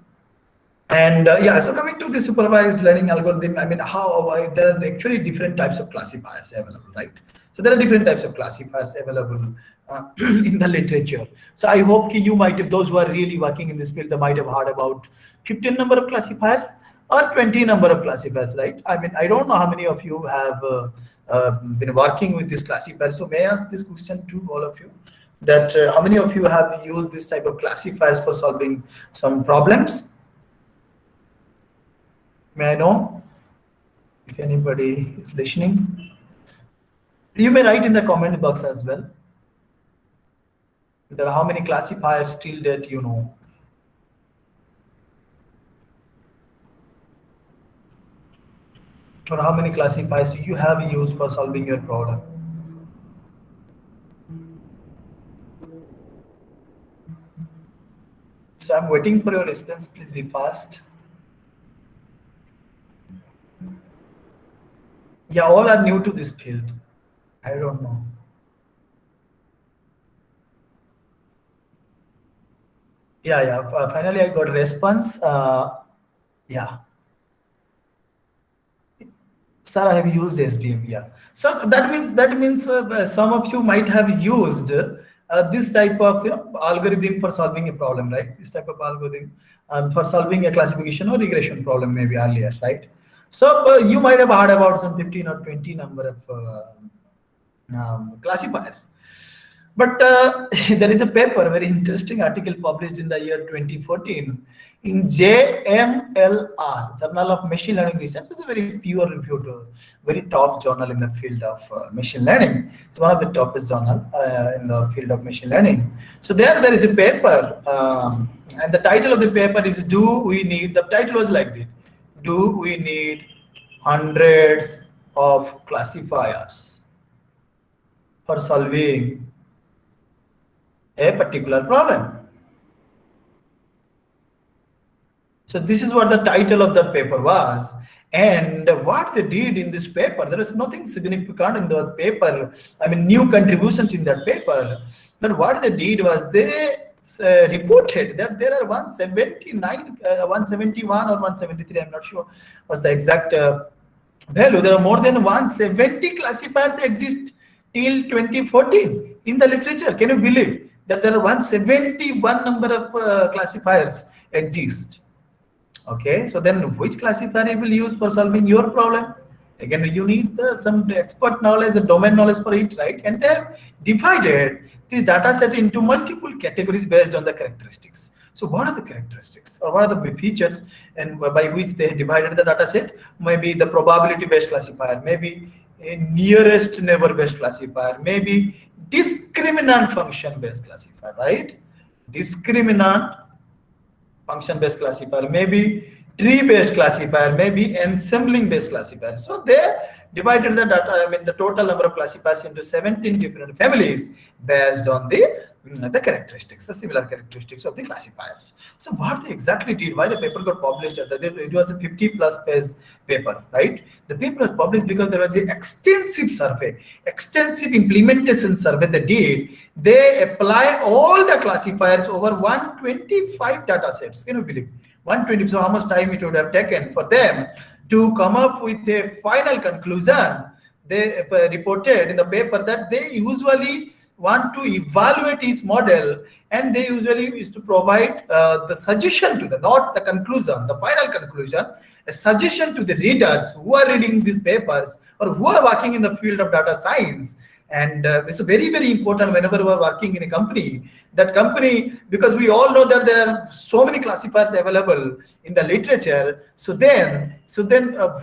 And yeah, so coming to the supervised learning algorithm, I mean, there are actually different types of classifiers available, right? So there are different types of classifiers available in the literature. So I hope you might have, those who are really working in this field, they might have heard about 15 number of classifiers or 20 number of classifiers, right? I mean, I don't know how many of you have been working with this classifier. So may I ask this question to all of you? That how many of you have used this type of classifiers for solving some problems? May I know if anybody is listening? You may write in the comment box as well. There are how many classifiers till that you know. Or how many classifiers you have used for solving your problem. So I'm waiting for your response. Please be fast. Yeah, all are new to this field. I don't know. Yeah. Finally, I got a response. Yeah. Sir, I have used SBM. Yeah. So that means some of you might have used this type of algorithm for solving a problem, right? This type of algorithm for solving a classification or regression problem maybe earlier, right? So you might have heard about some 15 or 20 number of classifiers. But there is a paper, very interesting article published in the year 2014 in JMLR, Journal of Machine Learning Research. It's a very peer reviewed, very top journal in the field of machine learning. It's one of the toughest journal in the field of machine learning. So there is a paper, and the title of the paper is "Do we need?" The title was like this: "Do we need hundreds of classifiers for solving a particular problem?" So this is what the title of that paper was. And what they did in this paper, there is nothing significant in the paper. I mean, new contributions in that paper. But what they did was they reported that there are 179, 171 or 173, I'm not sure was the exact value. There are more than 170 classifiers exist till 2014 in the literature. Can you believe that there are 171 number of classifiers exist? Okay, so then which classifier you will use for solving your problem? Again, you need some expert knowledge, domain knowledge for it, right? And they have divided this data set into multiple categories based on the characteristics. So what are the characteristics or what are the features and by which they divided the data set? Maybe the probability based classifier, maybe a nearest neighbor based classifier, maybe discriminant function based classifier, right? Discriminant function based classifier, maybe tree based classifier, maybe ensembling based classifier. So they divided the data, I mean the total number of classifiers into 17 different families based on the characteristics, the similar characteristics of the classifiers. So what they exactly did, why the paper got published, it was a 50 plus page paper, right? The paper was published because there was an extensive survey, extensive implementation survey they did. They apply all the classifiers over 125 data sets. Can you believe? 120, so how much time it would have taken for them to come up with a final conclusion? They reported in the paper that they usually want to evaluate each model, and they usually is to provide the suggestion to the, not the conclusion, the final conclusion, a suggestion to the readers who are reading these papers or who are working in the field of data science. And it's very, very important whenever we are working in a company, that company, because we all know that there are so many classifiers available in the literature. So then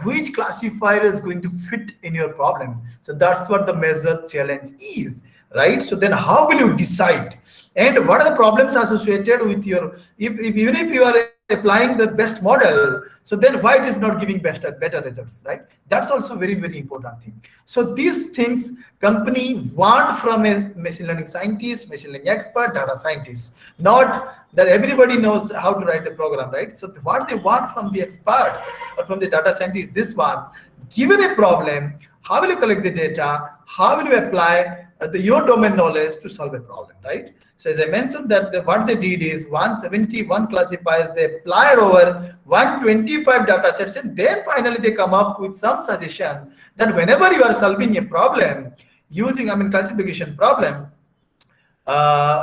which classifier is going to fit in your problem? So that's what the major challenge is, right? So then how will you decide? And what are the problems associated with your, even if you are applying the best model, so then why it is not giving better results, right? That's also very, very important thing. So these things company want from a machine learning scientist, machine learning expert, data scientist, not that everybody knows how to write the program, right? So what they want from the experts or from the data scientists, this one, given a problem, how will you collect the data? How will you apply your domain knowledge to solve a problem, right? So as I mentioned that what they did is 171 classifiers, they applied over 125 data sets, and then finally they come up with some suggestion that whenever you are solving a problem using, classification problem,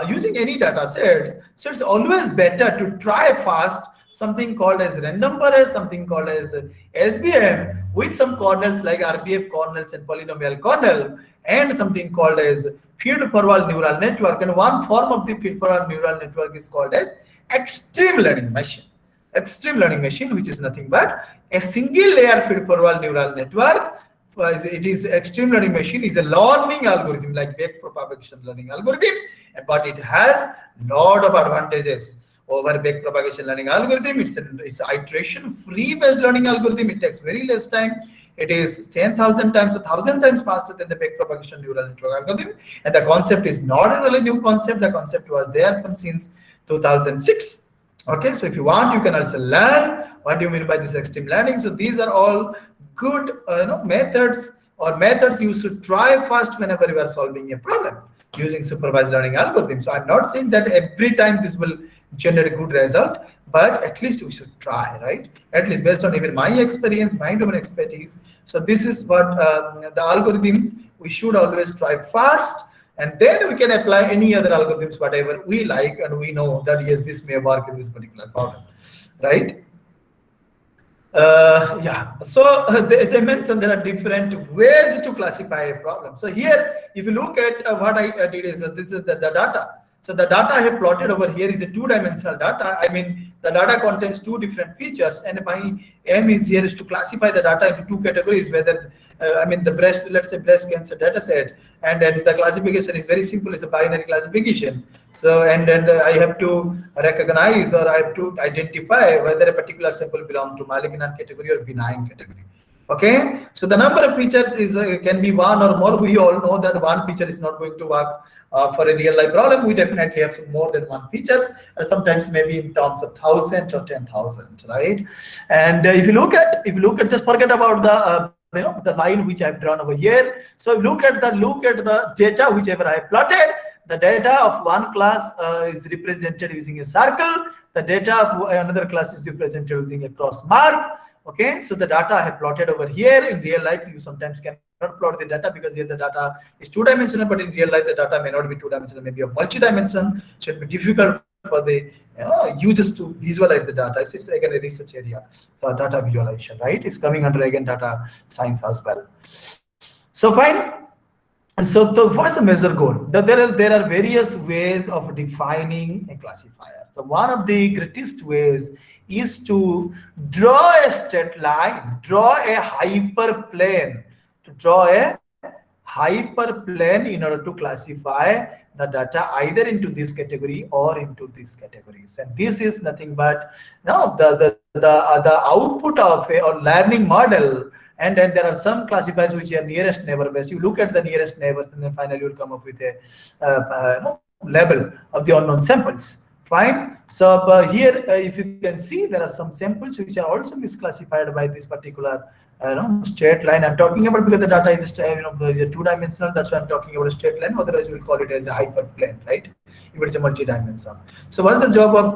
using any data set, so it's always better to try first something called as random forest, something called as SVM with some kernels like RBF kernels and polynomial kernel, and something called as feed-forward neural network. And one form of the feed-forward neural network is called as extreme learning machine. Extreme learning machine, which is nothing but a single layer feed-forward neural network. It is extreme learning machine is a learning algorithm like backpropagation learning algorithm, but it has lot of advantages over backpropagation learning algorithm. It's an iteration free based learning algorithm. It takes very less time. It is 10,000 times, 1,000 times faster than the backpropagation neural network algorithm. And the concept is not a really new concept. The concept was there from since 2006. Okay, so if you want, you can also learn what do you mean by this extreme learning. So these are all good methods you should try first whenever you are solving a problem using supervised learning algorithm. So I'm not saying that every time this will generate a good result, but at least we should try, right? At least based on even my experience, my domain expertise. So this is what the algorithms we should always try first, and then we can apply any other algorithms, whatever we like, and we know that yes, this may work in this particular problem, right? So as I mentioned, there are different ways to classify a problem. So here, if you look at what I did is this is the data. So the data I have plotted over here is a two-dimensional data. I mean, the data contains two different features, and my aim is here is to classify the data into two categories. Whether the breast, let's say breast cancer data set, and then the classification is very simple. It's a binary classification. So and then I have to recognize or I have to identify whether a particular sample belongs to malignant category or benign category. Okay, so the number of features is can be one or more. We all know that one feature is not going to work for a real life problem. We definitely have some more than one features, sometimes maybe in terms of thousands or 10,000, right? And if you look at just forget about the the line which I've drawn over here. So look at the data whichever I have plotted. The data of one class is represented using a circle. The data of another class is represented using a cross mark. Okay, so the data I have plotted over here. In real life, you sometimes cannot plot the data because here the data is two-dimensional, but in real life the data may not be two-dimensional, maybe of multi-dimension. So it will be difficult for the users to visualize the data. It's again a research area. So data visualization, right, is coming under again data science as well. So fine. So what's the measure goal? There are various ways of defining a classifier. So one of the greatest ways is to draw a straight line, draw a hyperplane, in order to classify the data either into this category or into these categories. And this is nothing but the output of a learning model. And then there are some classifiers which are nearest neighbor based. You look at the nearest neighbors, and then finally you'll come up with a level of the unknown samples. Fine. So here, if you can see, there are some samples which are also misclassified by this particular straight line. I'm talking about because the data is two-dimensional. That's why I'm talking about a straight line. Otherwise, we'll call it as a hyperplane, right? If it's a multi-dimensional. So what's the job of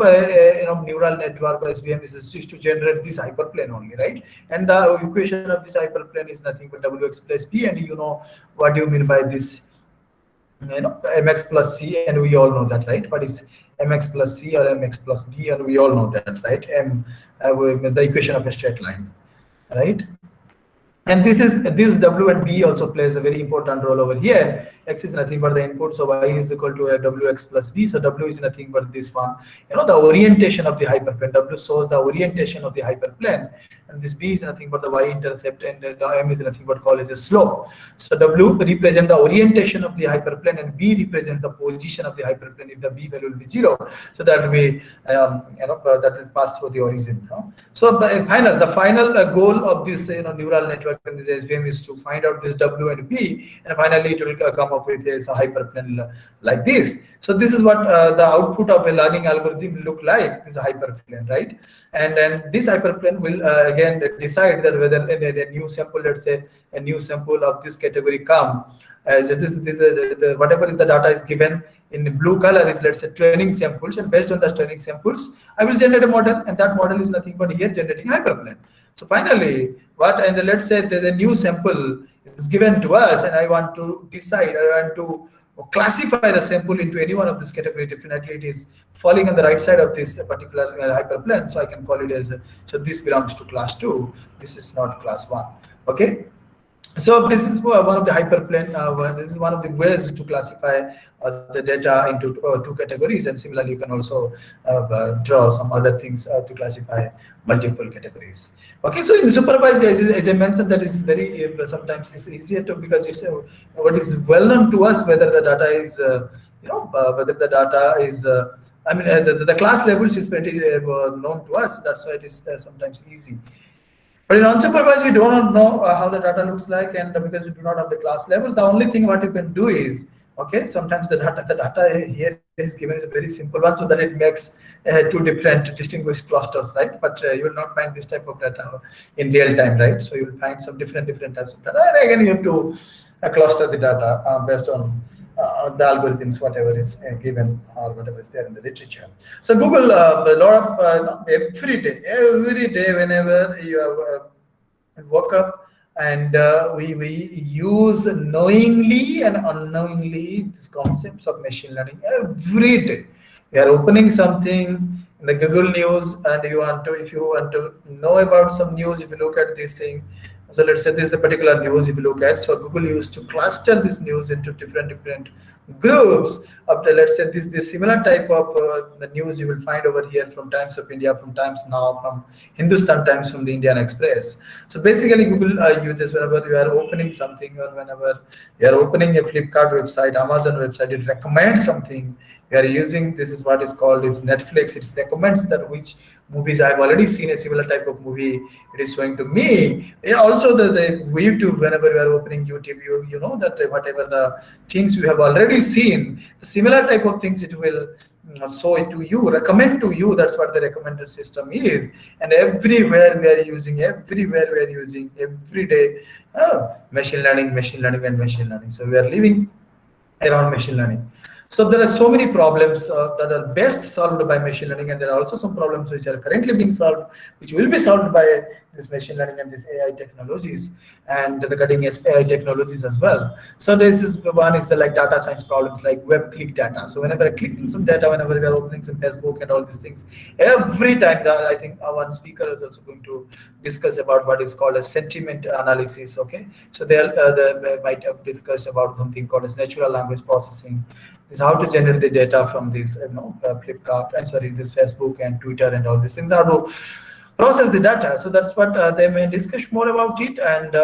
neural network or SVM is to generate this hyperplane only, right? And the equation of this hyperplane is nothing but Wx plus p, and you know what do you mean by this? Mx plus c, and we all know that, right? What is mx plus c or mx plus b, and we all know that, right? The equation of a straight line, right? And this W and B also plays a very important role over here. X is nothing but the input, so Y is equal to WX plus B. So W is nothing but this one. The orientation of the hyperplane. W shows the orientation of the hyperplane, and this B is nothing but the Y-intercept, and the M is nothing but called as a slope. So W represents the orientation of the hyperplane, and B represents the position of the hyperplane if the B value will be 0. So that will be that will pass through the origin. So the final goal of this neural network and this SVM is to find out this W and B, and finally it will come up with a hyperplane like this. So this is what the output of a learning algorithm look like. This is a hyperplane, right? And then this hyperplane will again decide that whether a new sample, let's say a new sample of this category come. So whatever is the data is given in the blue color is, let's say, training samples, and based on the training samples, I will generate a model, and that model is nothing but here generating hyperplane. So finally, let's say the new sample is given to us, and I want to decide, I want to classify the sample into any one of this category. Definitely it is falling on the right side of this particular hyperplane, so I can call it as, so this belongs to class 2, this is not class 1. Okay. So this is one of the hyperplane. This is one of the ways to classify the data into two categories, and similarly you can also draw some other things to classify multiple categories. Okay, so in supervised, as I mentioned, that is very sometimes it's easier to, because it's what is well known to us, whether the data is whether the data is the class levels is pretty known to us. That's why it is sometimes easy. But in unsupervised, we do not know how the data looks like, and because you do not have the class level, the only thing what you can do is, okay, sometimes the data here is given is a very simple one, so that it makes two different distinguished clusters, right? But you will not find this type of data in real time, right? So you will find some different types of data, and again you have to cluster the data based on the algorithms, whatever is given or whatever is there in the literature. So Google, a lot of every day, whenever you have woke up, and we use knowingly and unknowingly these concepts of machine learning every day. We are opening something in the Google News, and if you want to know about some news, if you look at this thing. So let's say this is a particular news if you look at. So Google used to cluster this news into different groups. After, let's say, this similar type of the news you will find over here from Times of India, from Times Now, from Hindustan Times, from the Indian Express. So basically Google uses, whenever you are opening something, or whenever you are opening a Flipkart website, Amazon website, it recommends something. We are using, this is what is called is Netflix. It recommends that which movies I have already seen a similar type of movie, it is showing to me. Also the YouTube, whenever you are opening YouTube, you know that whatever the things you have already seen, the similar type of things it will show it to you, recommend to you. That's what the recommended system is. And everywhere we are using every day machine learning and machine learning. So we are living around machine learning. So there are so many problems that are best solved by machine learning, and there are also some problems which are currently being solved, which will be solved by this machine learning and this AI technologies, and the cutting edge AI technologies as well. So this is one is the like data science problems, like web click data. So whenever I click in some data, whenever we are opening some Facebook and all these things, every time I think one speaker is also going to discuss about what is called a sentiment analysis. Okay, so they might have discussed about something called as natural language processing. Is how to generate the data from this, Flipkart and this Facebook and Twitter and all these things, how to process the data. So that's what they may discuss more about it. And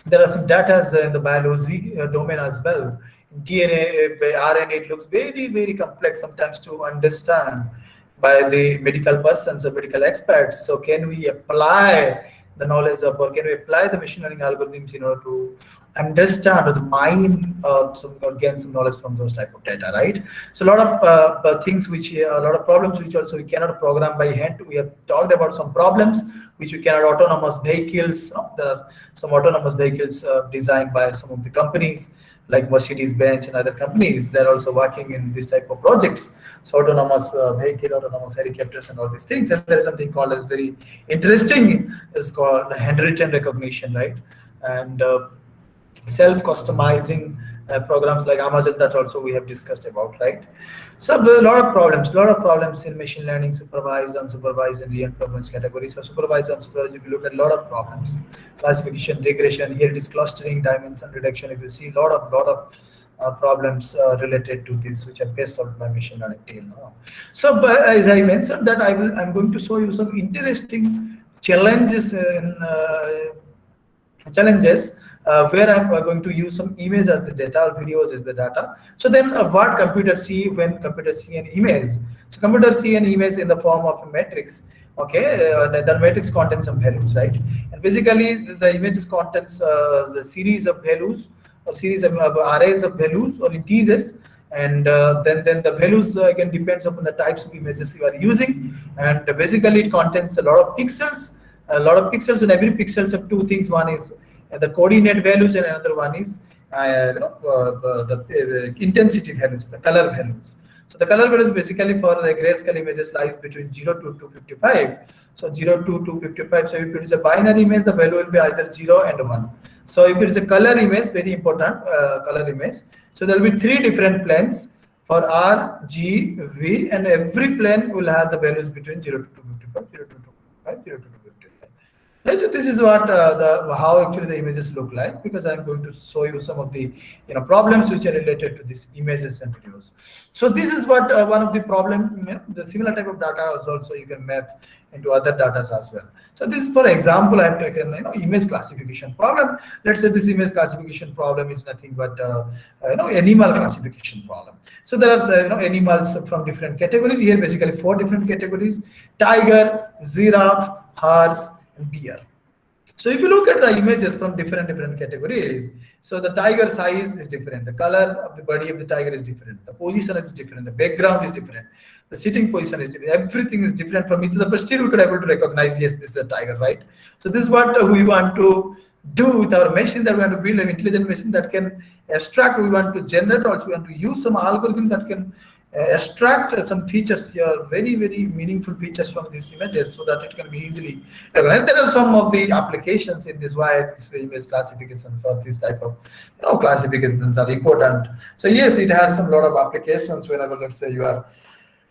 there are some data in the biology domain as well. DNA, RNA, it looks very complex sometimes to understand by the medical persons or medical experts. So can we apply the knowledge of, or can we apply the machine learning algorithms in order to understand or the mine or gain some knowledge from those type of data, right? So a lot of things which, a lot of problems which also we cannot program by hand. We have talked about some problems which we cannot, autonomous vehicles. There are some autonomous vehicles designed by some of the companies like Mercedes-Benz and other companies. They're also working in this type of projects. So autonomous vehicle, autonomous helicopters and all these things. And there is something called as very interesting, is called handwritten recognition, right? And self-customizing programs like Amazon, that also we have discussed about, right? So there are a lot of problems in machine learning, supervised, unsupervised, and reinforcement categories. So supervised, unsupervised, if you look at a lot of problems, classification, regression, here it is clustering, dimension reduction. If you see a lot of problems related to this, which are based on by machine learning till now. So, but as I mentioned, that I'm going to show you some interesting challenges where I'm going to use some image as the data or videos as the data. So then what computer see when computer see an image? So computer see an image in the form of a matrix. Okay, the matrix contains some values, right? And basically the images contains the series of values or series of arrays of values or integers, and then the values again depends upon the types of images you are using, and basically it contains a lot of pixels, and every pixels have two things. One is the coordinate values, and another one is the intensity values, the color values. So the color values basically for the grayscale images lies between 0 to 255. So 0 to 255. So if it is a binary image, the value will be either 0 and 1. So if it is a color image, very important, color image. So there will be three different planes for R, G, V, and every plane will have the values between 0 to 255, 0 to 255, 0 to 255. Right, so this is what how actually the images look like, because I'm going to show you some of the problems which are related to these images and videos. So this is what one of the problem, the similar type of data is also you can map into other data as well. So this is, for example, I have taken image classification problem. Let's say this image classification problem is nothing but animal classification problem. So there are animals from different categories. Here basically 4 different categories: tiger, giraffe, horse, and beer. So if you look at the images from different categories, so the tiger size is different, the color of the body of the tiger is different, the position is different, the background is different, the sitting position is different, everything is different from each other, but still we could able to recognize, yes, this is a tiger, right? So this is what we want to do with our machine, that we want to build an intelligent machine that can extract, we want to generate, also we want to use some algorithm that can extract some features here, very meaningful features from these images, so that it can be easily recognized. There are some of the applications in this, why this image classifications or this type of classifications are important. So yes, it has some lot of applications whenever, let's say, you are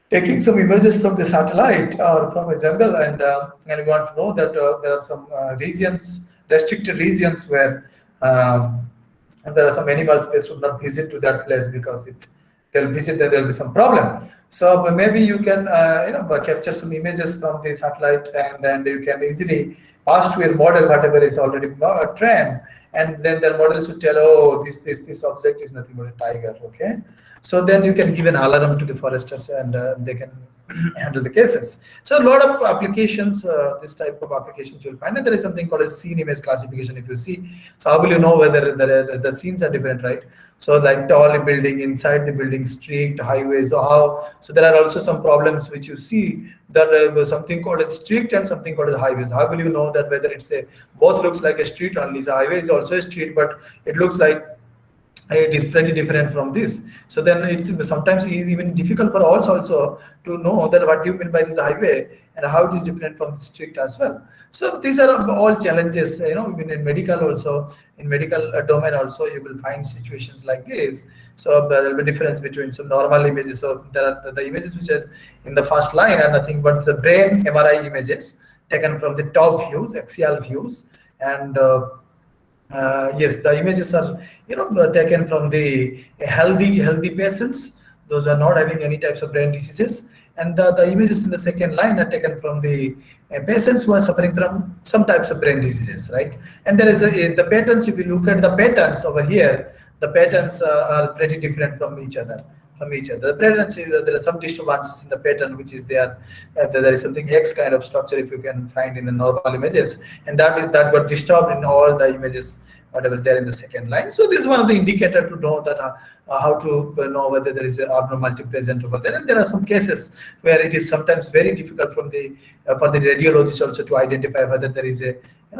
taking some images from the satellite or from a jungle, and you want to know that there are some regions, restricted regions, where and there are some animals, they should not visit to that place, because if they'll visit, then there'll be some problem. So maybe you can capture some images from the satellite, and you can easily pass to your model whatever is already trained, and then the model should tell, oh, this object is nothing but a tiger. Okay, so then you can give an alarm to the foresters, and they can handle the cases. So a lot of applications, this type of applications you'll find, and there is something called a scene image classification. If you see, so how will you know whether the scenes are different, right? So like tall building, inside the building, street, highways. So there are also some problems which you see, that something called a street and something called as highways. How will you know that whether it's both looks like a street only? The highway is also a street, but it looks like it is pretty different from this. So then it's sometimes even difficult for us also to know that what you mean by this highway and how it is different from the street as well. So these are all challenges, even in medical also, in medical domain also, you will find situations like this. So there will be difference between some normal images. So there are the images which are in the first line are nothing but the brain MRI images taken from the top views, axial views, and yes, the images are taken from the healthy patients, those are not having any types of brain diseases, and the images in the second line are taken from the patients who are suffering from some types of brain diseases, right? And there is the patterns. If you look at the patterns over here, the patterns are pretty different from each other. The patterns, there are some disturbances in the pattern, which is there. There is something X kind of structure, if you can find in the normal images, and that got disturbed in all the images, whatever there in the second line. So this is one of the indicator to know that how to know whether there is an abnormality present over there. And there are some cases where it is sometimes very difficult from the for the radiologist also to identify whether there is a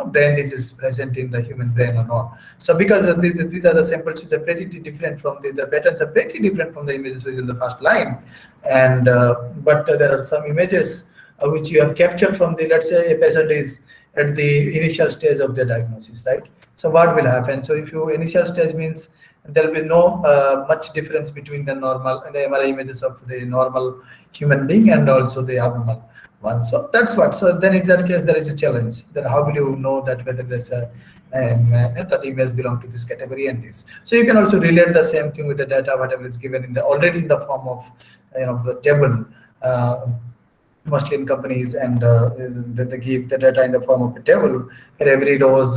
brain disease present in the human brain or not. So because these are the samples which are pretty different from the patterns are pretty different from the images which is in the first line, and but there are some images which you have captured from the, let's say a patient is at the initial stage of the diagnosis, right? So what will happen? So if you initial stage means there will be no much difference between the normal and the MRI images of the normal human being and also the abnormal one. So that's what. So then in that case there is a challenge. Then how will you know that whether there's a that image belong to this category and this? So you can also relate the same thing with the data whatever is given in the already in the form of the table. Mostly in companies, and they give the data in the form of a table where every rows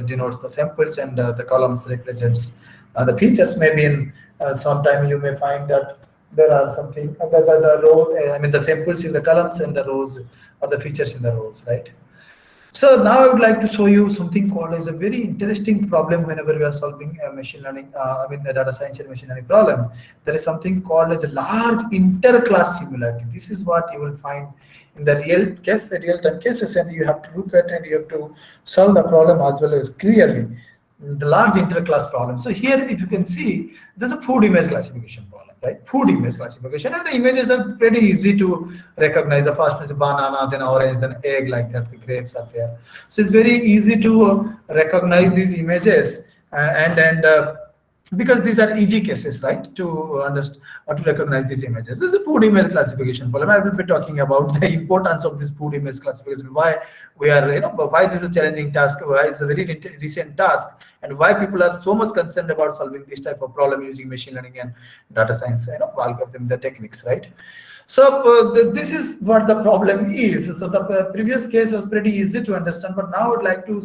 denotes the samples and the columns represents the features. Maybe in sometime you may find that there are something the row I mean the samples in the columns and the rows or the features in the rows, right? So now I would like to show you something called as a very interesting problem whenever we are solving a machine learning, a data science and machine learning problem. There is something called as a large interclass similarity. This is what you will find in the real case, the real-time cases, and you have to look at and you have to solve the problem as well as clearly the large interclass problem. So here, if you can see, there's a food image classification problem, right? Food image classification, and the images are pretty easy to recognize. The first one is banana, then orange, then egg, like that. The grapes are there. So it's very easy to recognize these images, and because these are easy cases, right, to understand or to recognize these images. This is a food image classification problem. I will be talking about the importance of this food image classification, why we are, why this is a challenging task, why it's a very recent task, and why people are so much concerned about solving this type of problem using machine learning and data science, algorithm, the techniques, right? So this is what the problem is. So the previous case was pretty easy to understand, but now I would like to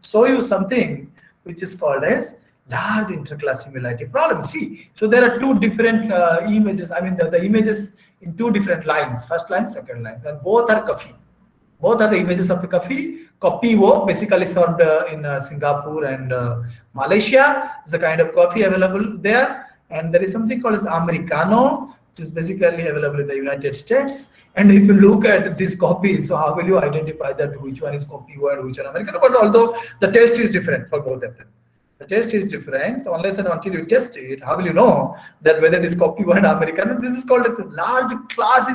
show you something which is called as large interclass similarity problem. See, so there are two different images. I mean, the images in two different lines, first line, second line, and both are coffee. Both are the images of the coffee. Coffee basically served in Singapore and Malaysia. It's a kind of coffee available there. And there is something called as Americano, which is basically available in the United States. And if you look at this copy, so how will you identify that which one is coffee and which one Americano? But although the taste is different for both of them. The taste is different. So unless and until you test it, how will you know that whether it is copy one Americano? This is called as a large class.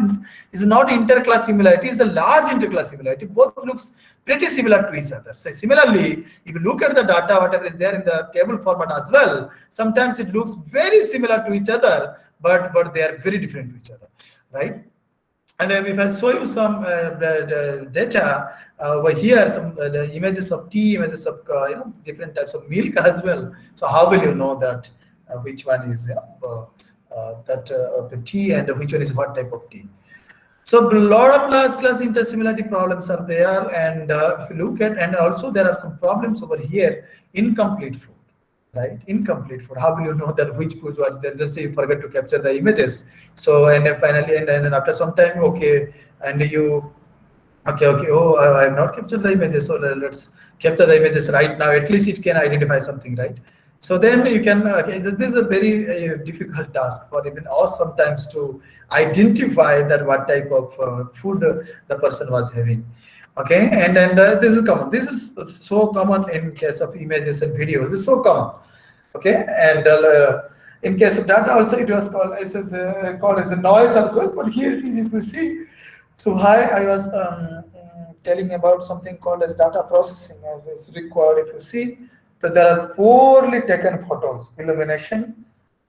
Is not interclass similarity. It's a large interclass similarity. Both looks pretty similar to each other. So similarly, if you look at the data, whatever is there in the table format as well, sometimes it looks very similar to each other, but they are very different to each other, right? And if I show you some the data over here, some the images of tea, images of different types of milk as well. So how will you know that which one is the tea and which one is what type of tea? So a lot of large class intersimilarity problems are there, and if you look at, and also there are some problems over here, incomplete food. Right, incomplete food. How will you know that which foods were there? Let's say you forget to capture the images. So and then finally, and after some time, okay, and you, okay, oh, I have not captured the images. So let's capture the images right now. At least it can identify something, right? So then you can. Okay, so this is a very difficult task for even us sometimes to identify that what type of food the person was having. Okay, and this is common. This is so common in case of images and videos. It's so common. Okay, and in case of data also it was called as a noise as well. But here it is, if you see. So I was telling about something called as data processing as is required. If you see that there are poorly taken photos, illumination,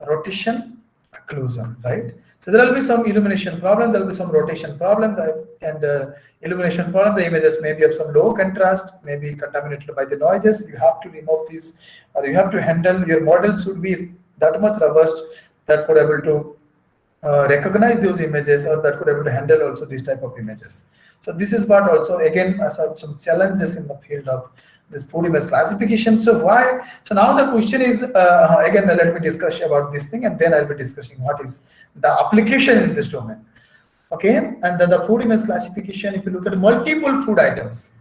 rotation, occlusion, right? So there will be some illumination problem, there will be some rotation problem, and illumination problem. The images may be of some low contrast, may be contaminated by the noises. You have to remove these, or you have to handle. Your model should be that much robust that could able to recognize those images, or that could able to handle also these type of images. So this is what also again some challenges in the field of this food image classification. So why? So now the question is again, let me discuss about this thing, and then I'll be discussing what is the application in this domain. Okay, and then the food image classification. If you look at multiple food items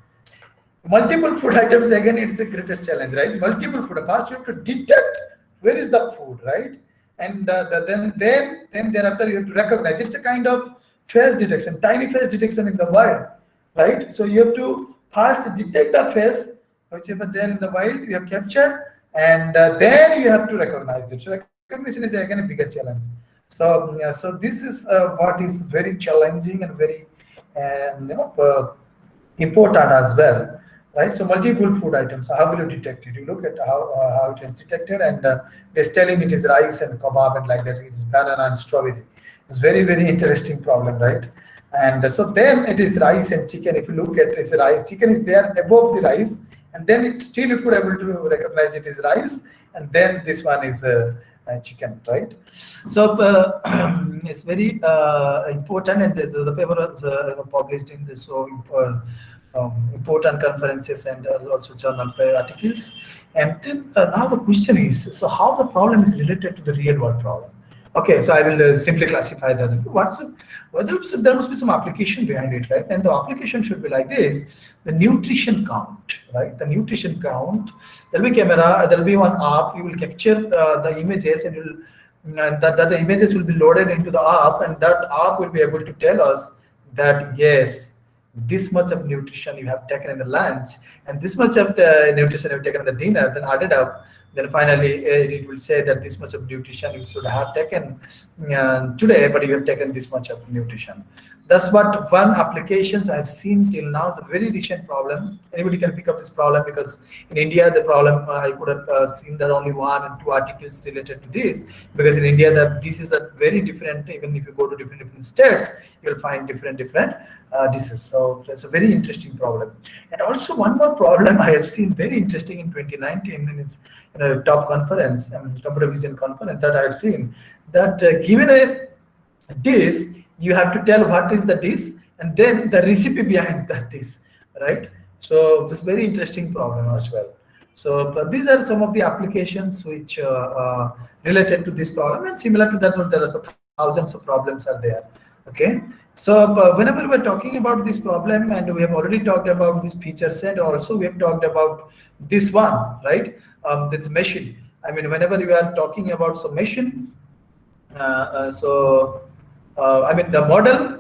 again, it's the greatest challenge, right? Multiple food. First, you have to detect where is the food, right? And then thereafter you have to recognize. It's a kind of face detection, tiny face detection in the wild, right? So you have to first detect the face whichever there in the wild you have captured, and then you have to recognize it. So recognition is again a bigger challenge. So so this is what is very challenging and very important as well. right? So multiple food items. How will you detect it? You look at how it is detected, and it's telling it is rice and kebab and like that. It's banana and strawberry. It's very interesting problem, right? And so then it is rice and chicken. If you look at it's rice, chicken is there above the rice, and then it still you could able to recognize it is rice, and then this one is chicken, right? So it's very important, and this the paper was published in this so important conferences and also journal articles. And then now the question is, so how the problem is related to the real world problem? Okay, so I will simply classify that. Well, there must be some application behind it, right? And the application should be like this: the nutrition count, right? The nutrition count. There'll be camera. There'll be one app. You will capture the images, and that the images will be loaded into the app, and that app will be able to tell us that yes, this much of nutrition you have taken in the lunch, and this much of the nutrition you have taken in the dinner, then added up, then finally it will say that this much of nutrition you should have taken today, but you have taken this much of nutrition. That's what one applications I have seen till now. It's a very recent problem. Anybody can pick up this problem, because in India the problem I could have seen that only one and two articles related to this, because in India that this is a very different. Even if you go to different states, you'll find different diseases. So that's a very interesting problem. And also one more problem I have seen very interesting in 2019, and it's in a top conference, computer vision conference, that I have seen that given a dish, you have to tell what is the dish and then the recipe behind that dish, right? So it's very interesting problem as well. So but these are some of the applications which related to this problem, and similar to that, there are some thousands of problems are there. Okay, so whenever we're talking about this problem, and we have already talked about this feature set, also we have talked about this one, right? This machine. I mean, whenever we are talking about some machine, I mean the model.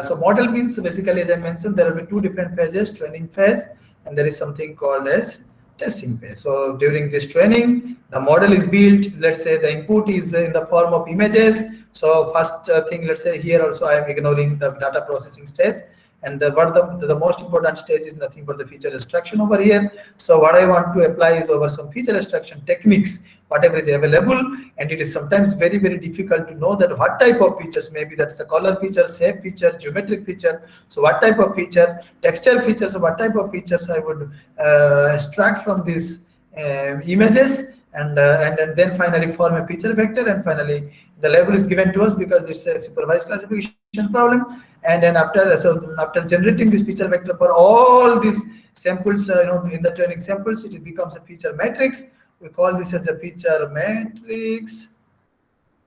So model means basically, as I mentioned, there will be two different phases: training phase, and there is something called as testing phase. So during this training, the model is built. Let's say the input is in the form of images. So first thing, let's say here also I am ignoring the data processing stage. And what the most important stage is nothing but the feature extraction over here. So what I want to apply is over some feature extraction techniques, whatever is available, and it is sometimes very difficult to know that what type of features, maybe that's a color feature, shape feature, geometric feature. So what type of feature, texture features, so what type of features I would extract from these images, and then finally form a feature vector, and finally the label is given to us because it's a supervised classification problem. And then after generating this feature vector for all these samples, in the training samples, it becomes a feature matrix. We call this as a feature matrix,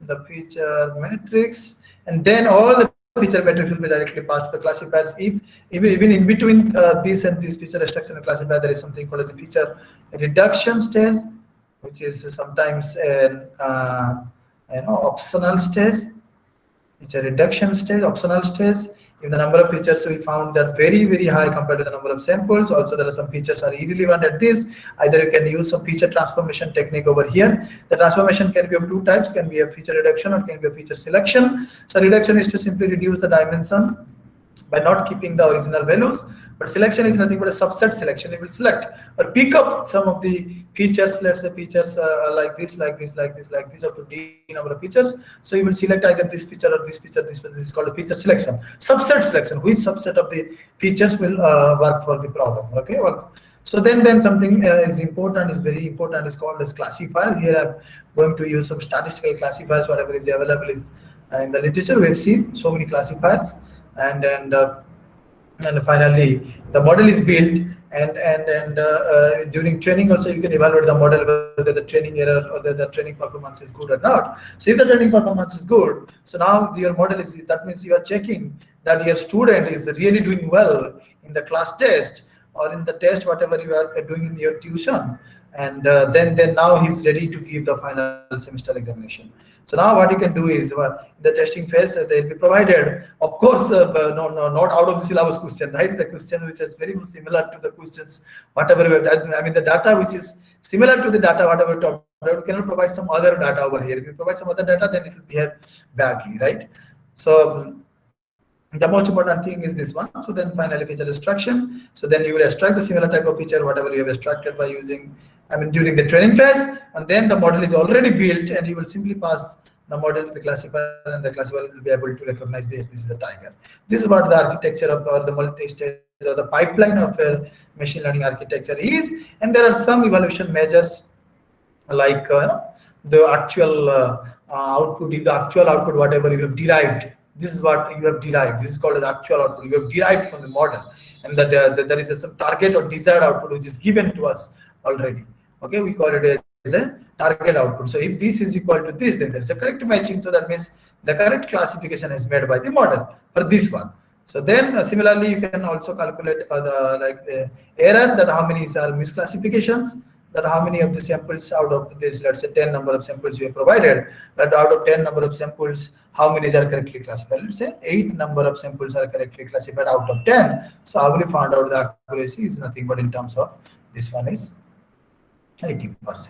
the feature matrix, and then all the feature matrix will be directly passed to the classifiers. Even in between this and this feature extraction and classifier, there is something called as a feature reduction stage, which is sometimes an optional stage. It's a reduction stage, optional stage. In the number of features, we found that very high compared to the number of samples. Also, there are some features are irrelevant at this. Either you can use some feature transformation technique over here. The transformation can be of two types, can be a feature reduction or can be a feature selection. So reduction is to simply reduce the dimension by not keeping the original values, but selection is nothing but a subset selection. You will select or pick up some of the features, let's say features like this, up to D number of features. So you will select either this feature or this feature. This is called a feature selection. Subset selection, which subset of the features will work for the problem. Okay, well, so then something is important, is very important, is called as classifiers. Here I'm going to use some statistical classifiers, whatever is available is in the literature. We've seen so many classifiers, and finally the model is built, and during training also you can evaluate the model whether the training error or whether the training performance is good or not. So if the training performance is good, so now your model is, that means you are checking that your student is really doing well in the class test or in the test whatever you are doing in your tuition, and then now he's ready to give the final semester examination. So now what you can do is the testing phase, they'll be provided, of course, not out of the syllabus question, right? The question which is very similar to the questions, whatever we have done. I mean, the data which is similar to the data, whatever we talked about, we cannot provide some other data over here. If you provide some other data, then it will behave badly, right? So The most important thing is this one. So then finally feature extraction. So then you will extract the similar type of feature, whatever you have extracted by using, during the training phase, and then the model is already built, and you will simply pass the model to the classifier, and the classifier will be able to recognize this. This is a tiger. This is what the architecture of, or the multi-stage, or the pipeline of a machine learning architecture is. And there are some evaluation measures like the actual output, the actual output, whatever you have derived. This is what you have derived. This is called as actual output. You have derived from the model, and that there is some target or desired output which is given to us already. Okay, we call it as a target output. So if this is equal to this, then there is a correct matching. So that means the correct classification is made by the model for this one. So then similarly, you can also calculate the error, that how many are misclassifications, that how many of the samples out of this, let's say 10 number of samples you have provided, that out of 10 number of samples, how many are correctly classified. Let's say 8 number of samples are correctly classified out of 10. So how we found out the accuracy is nothing but in terms of this one is 80%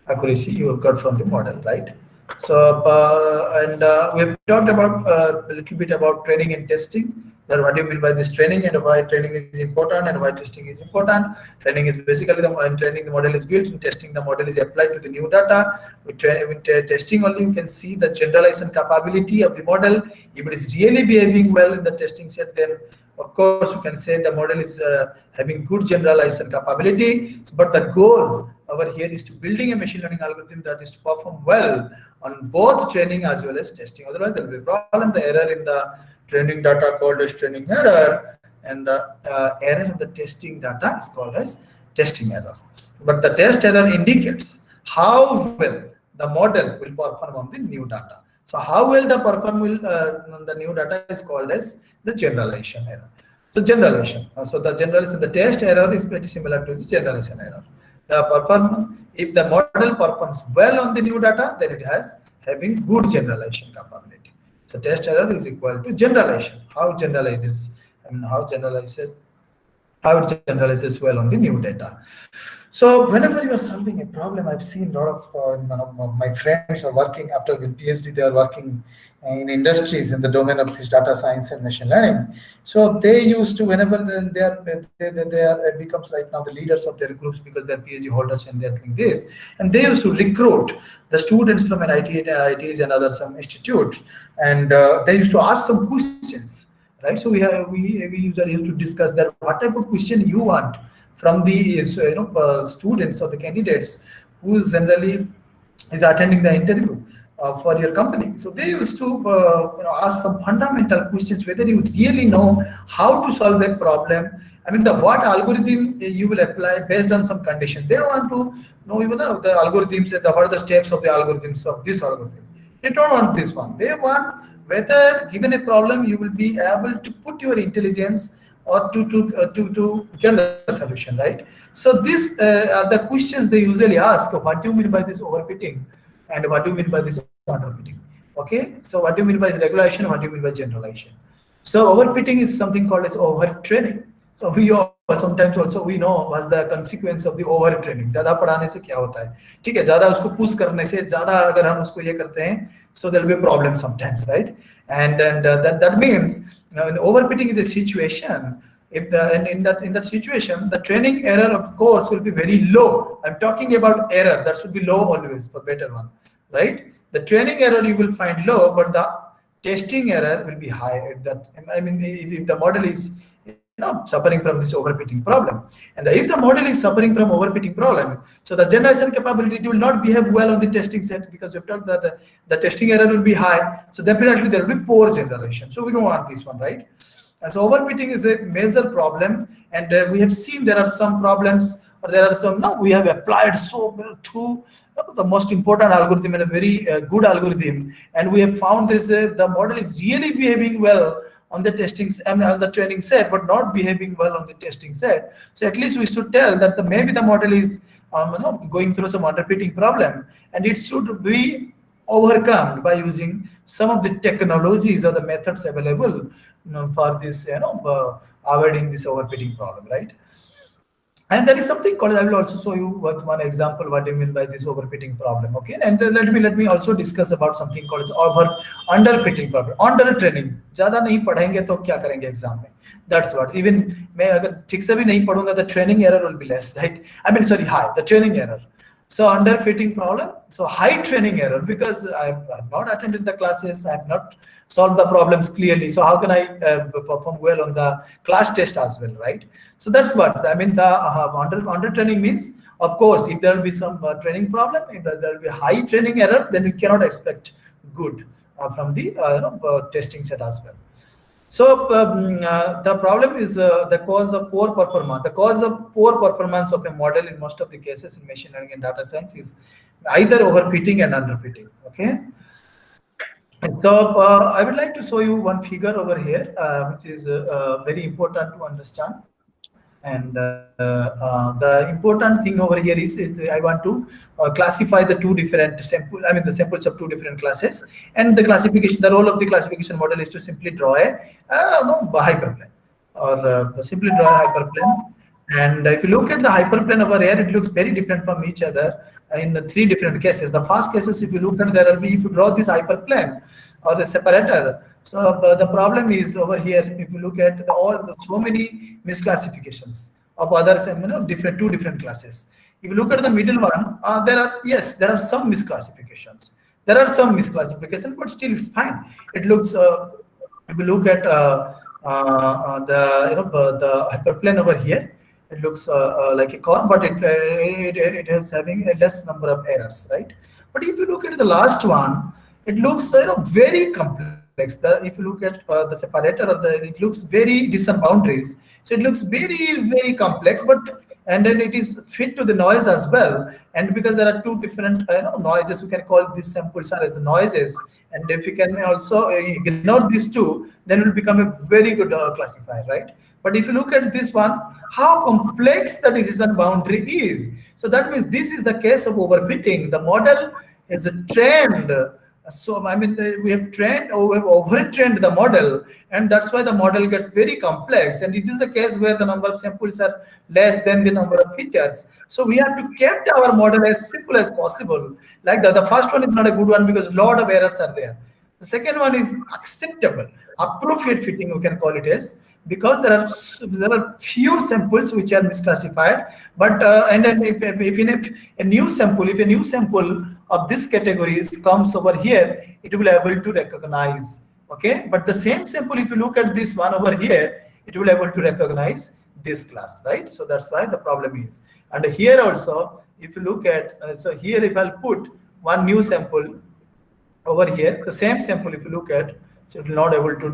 accuracy you have got from the model, right? So we have talked about a little bit about training and testing. That what do you mean by this training, and why training is important, and why testing is important. Training is basically in training the model is built, in testing the model is applied to the new data. With testing only you can see the generalization capability of the model. If it is really behaving well in the testing set, then of course you can say the model is having good generalization capability. But the goal over here is to building a machine learning algorithm that is to perform well on both training as well as testing. Otherwise there will be a problem. The error in the training data called as training error, and the error in the testing data is called as testing error. But the test error indicates how well the model will perform on the new data. So how well the perform will on the new data is called as the generalization error. So generalization. So the generalization, the test error is pretty similar to the generalization error. The perform, if the model performs well on the new data, then it has having good generalization capability. So test error is equal to generalization. How it generalizes, how it generalizes well on the new data. So whenever you are solving a problem, I've seen a lot of my friends are working after with PhD. They are working in industries in the domain of this data science and machine learning. So they used to, whenever they are becomes right now the leaders of their groups because they're PhD holders and they're doing this, and they used to recruit the students from an IITs and other some institutes, and they used to ask some questions, right? So we usually used to discuss that what type of question you want from the students or the candidates who generally is attending the interview for your company. So they used to ask some fundamental questions, whether you really know how to solve a problem. The what algorithm you will apply based on some condition. They don't want to know even the algorithms, what are the steps of the algorithms of this algorithm. They don't want this one. They want whether given a problem you will be able to put your intelligence or to get the solution, right? So these are the questions they usually ask. What do you mean by this overfitting, and what do you mean by this underfitting? Okay, so what do you mean by regulation? What do you mean by generalization? So overfitting is something called as overtraining. So we sometimes also we know what's the consequence of the overtraining. ज़्यादा पढ़ाने से क्या होता है? ठीक है, ज़्यादा उसको push करने से, ज़्यादा अगर हम उसको ये करते हैं, so there will be a problem sometimes, right? And that means overfitting is a situation. If in that situation, the training error of course will be very low. I'm talking about error that should be low always for better one, right? The training error you will find low, but the testing error will be high. At that, if the model is suffering from this overfitting problem, and if the model is suffering from overfitting problem, so the generalization capability will not behave well on the testing set, because we've talked that the testing error will be high. So definitely there will be poor generalization. So we don't want this one, right? And so overfitting is a major problem, and we have seen there are some problems, or there are some. Now we have applied so well to the most important algorithm and a very good algorithm, and we have found the model is really behaving well on the testing on the training set, but not behaving well on the testing set. So at least we should tell that maybe the model is going through some underfitting problem, and it should be overcome by using some of the technologies or the methods available for this avoiding this overfitting problem, right? And there is something called, I will also show you with one example what do you mean by this overfitting problem. Okay, and let me also discuss about something called over underfitting problem. Under training ज्यादा नहीं पढ़ेंगे तो क्या करेंगे exam में, that's what. Even मैं अगर ठीक से भी नहीं पढ़ूंगा, the training error will be less, right? I mean sorry, high, the training error. So underfitting problem, so high training error, because I've not attended the classes, I have not solved the problems clearly. So how can I perform well on the class test as well, right? So that's what I mean. The under training means, of course, if there will be some training problem, if there will be high training error, then you cannot expect good from the testing set as well. So the problem is the cause of poor performance. The cause of poor performance of a model in most of the cases in machine learning and data science is either overfitting and underfitting. Okay. And so I would like to show you one figure over here, which is very important to understand. And the important thing over here is I want to classify the two different sample. I mean the samples of two different classes, and the classification. The role of the classification model is to simply draw a hyperplane, or simply draw a hyperplane. And if you look at the hyperplane over here, it looks very different from each other in the three different cases. The first cases, if you look at, there will be, if you draw this hyperplane or the separator. So the problem is over here, if you look at so many misclassifications of others, two different classes. If you look at the middle one, there are some misclassifications. There are some misclassifications, but still it's fine. It looks, if you look at the hyperplane over here, it looks like a core, but it is having a less number of errors, right? But if you look at the last one, it looks very complex. If you look at the separator of it looks very distant boundaries. So it looks very, very complex, and then it is fit to the noise as well. And because there are two different noises, we can call these samples as noises. And if you can also ignore these two, then it will become a very good classifier, right? But if you look at this one, how complex the decision boundary is. So that means this is the case of overfitting. The model is trained. So I mean, we have overtrained the model, and that's why the model gets very complex. And it is the case where the number of samples are less than the number of features. So we have to keep our model as simple as possible. Like the first one is not a good one because a lot of errors are there. The second one is acceptable, appropriate fitting, we can call it as, because there are few samples which are misclassified. But and then if a new sample of this categories comes over here, it will be able to recognize. Okay, but the same sample, if you look at this one over here, it will be able to recognize this class, right? So that's why the problem is. And here also, if you look at, so here if I'll put one new sample over here, the same sample, if you look at, so it will not able to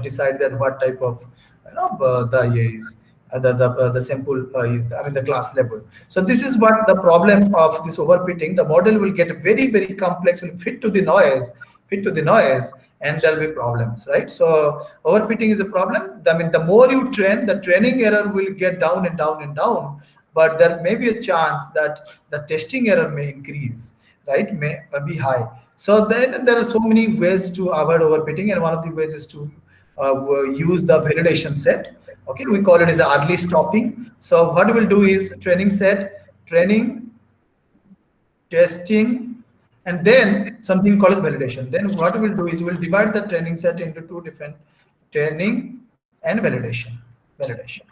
decide that what type of the sample is, the class level. So this is what the problem of this overfitting. The model will get very, very complex, will fit to the noise, and there will be problems, right? So overfitting is a problem. I mean, the more you train, the training error will get down and down and down, but there may be a chance that the testing error may increase, right? May be high. So then there are so many ways to avoid overfitting, and one of the ways is to use the validation set. Okay, we call it as early stopping. So what we will do is training set, training, testing, and then something called as validation. Then what we will do is we will divide the training set into two different, training and validation,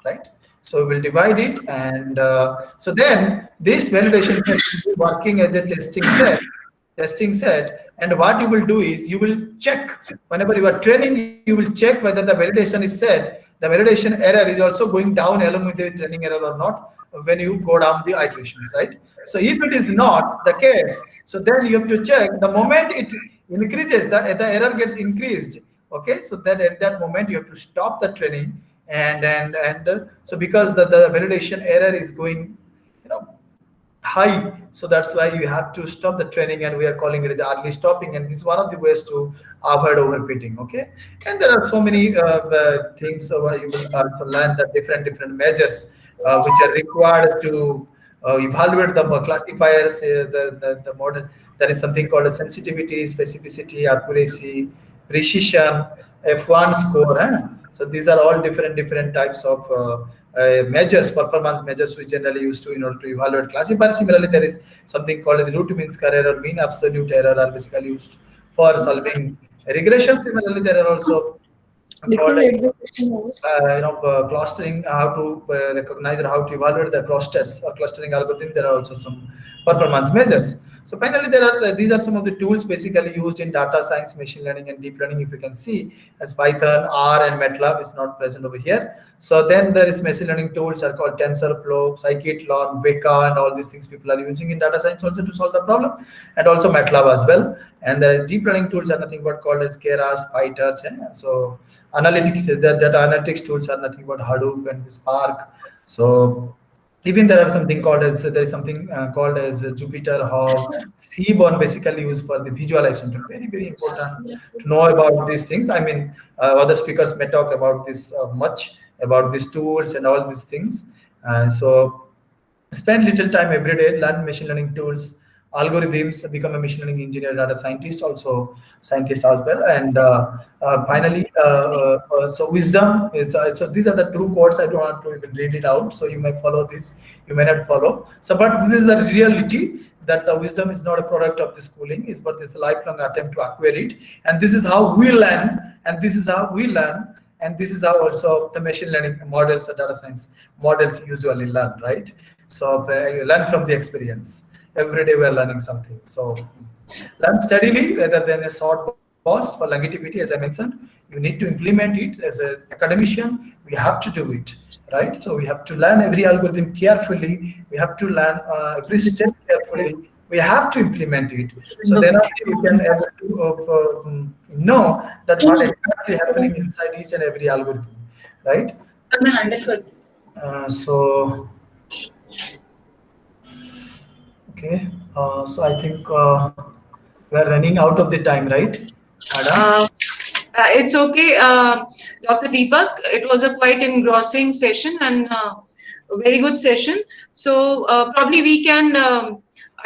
right? So we will divide it, and so then this validation set will be working as a testing set. And what you will do is you will check whenever you are training, you will check whether the validation is set. The validation error is also going down along with the training error or not when you go down the iterations, right? So if it is not the case, so then you have to check the moment it increases, the error gets increased. Okay, so then at that moment you have to stop the training, and so because the validation error is going high, so that's why you have to stop the training, and we are calling it as early stopping, and this is one of the ways to avoid overfitting. Okay, and there are so many things where you will also learn the different measures which are required to evaluate the classifiers, the model. There is something called a sensitivity, specificity, accuracy, precision, F1 score. So these are all different types of measures, performance measures we generally use to in order to evaluate classifier. Similarly, there is something called as root mean square error, mean absolute error are basically used for solving regression. Similarly, there are also called clustering, how to recognize or how to evaluate the clusters or clustering algorithm. There are also some performance measures. So finally, there are these are some of the tools basically used in data science, machine learning, and deep learning. If you can see, as Python, R, and MATLAB is not present over here. So then there is machine learning tools are called TensorFlow, Scikit-learn, Weka, and all these things people are using in data science also to solve the problem, and also MATLAB as well. And there are deep learning tools are nothing but called as Keras, PyTorch. So analytics, the data analytics tools are nothing but Hadoop and Spark. So even there are something called as there is something called as Jupyter Hub, Seaborn, basically used for the visualization tool. Very important to know about these things. I mean, other speakers may talk about this much about these tools and all these things. So spend little time every day, learn machine learning tools, algorithms, become a machine learning engineer, data scientist, also scientist as well. And finally, so wisdom is, so these are the two quotes. I don't want to even read it out. So you may follow this, you may not follow. So, but this is a reality that the wisdom is not a product of the schooling, is but this lifelong attempt to acquire it. And this is how we learn, and this is how we learn. And this is how also the machine learning models or data science models usually learn, right? So learn from the experience. Every day we're learning something. So learn steadily rather than a short pause for longevity. As I mentioned, you need to implement it as an academician. We have to do it, right? So we have to learn every algorithm carefully. We have to learn every step carefully. We have to implement it. So then only we can able to know that what exactly happening inside each and every algorithm, right? So okay, so I think we are running out of the time, right, Adam? It's okay, Dr. Deepak. It was a quite engrossing session and a very good session. So probably we can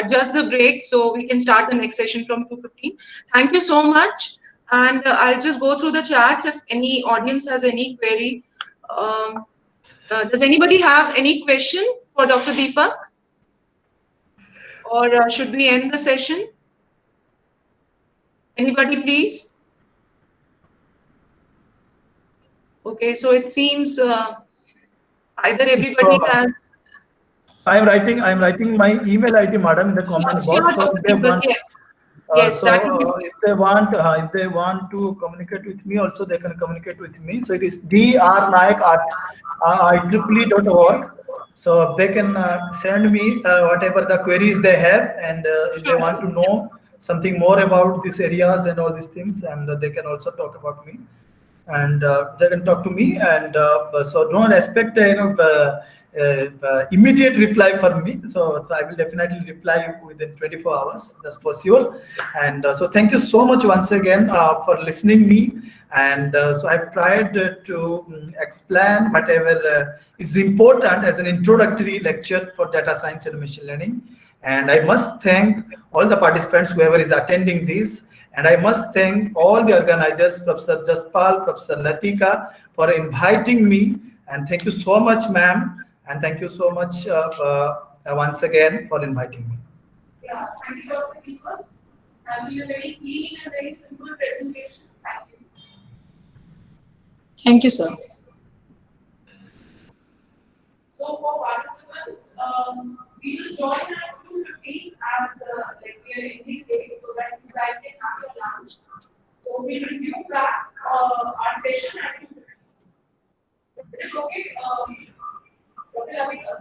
adjust the break so we can start the next session from 2:15. Thank you so much. And I'll just go through the chats if any audience has any query. Um, does anybody have any question for Dr. Deepak? Or should we end the session? Anybody, please? Okay, so it seems either everybody has. I'm writing my email ID, madam, in the comment box. So if they want, if they want to communicate with me, also they can communicate with me. So it is drnayak@ieee.org. So they can send me whatever the queries they have, and if they want to know something more about these areas and all these things, and they can also talk about me, and they can talk to me. And so don't expect immediate reply from me. So I will definitely reply within 24 hours. That's for sure. And so thank you so much once again for listening me. And so I've tried to explain whatever is important as an introductory lecture for data science and machine learning. And I must thank all the participants, whoever is attending this. And I must thank all the organizers, Professor Jaspal, Professor Latika, for inviting me. And thank you so much, ma'am. And thank you so much once again for inviting me. Yeah, thank you, Dr. Deepak. And a very clean and very simple presentation. Thank you. Thank you, sir. So for participants, we will join at 2:15 as like we are ending day, so that you guys can have your lunch. So we'll resume back our session at 2:15. Is it okay, Dr. Lavika?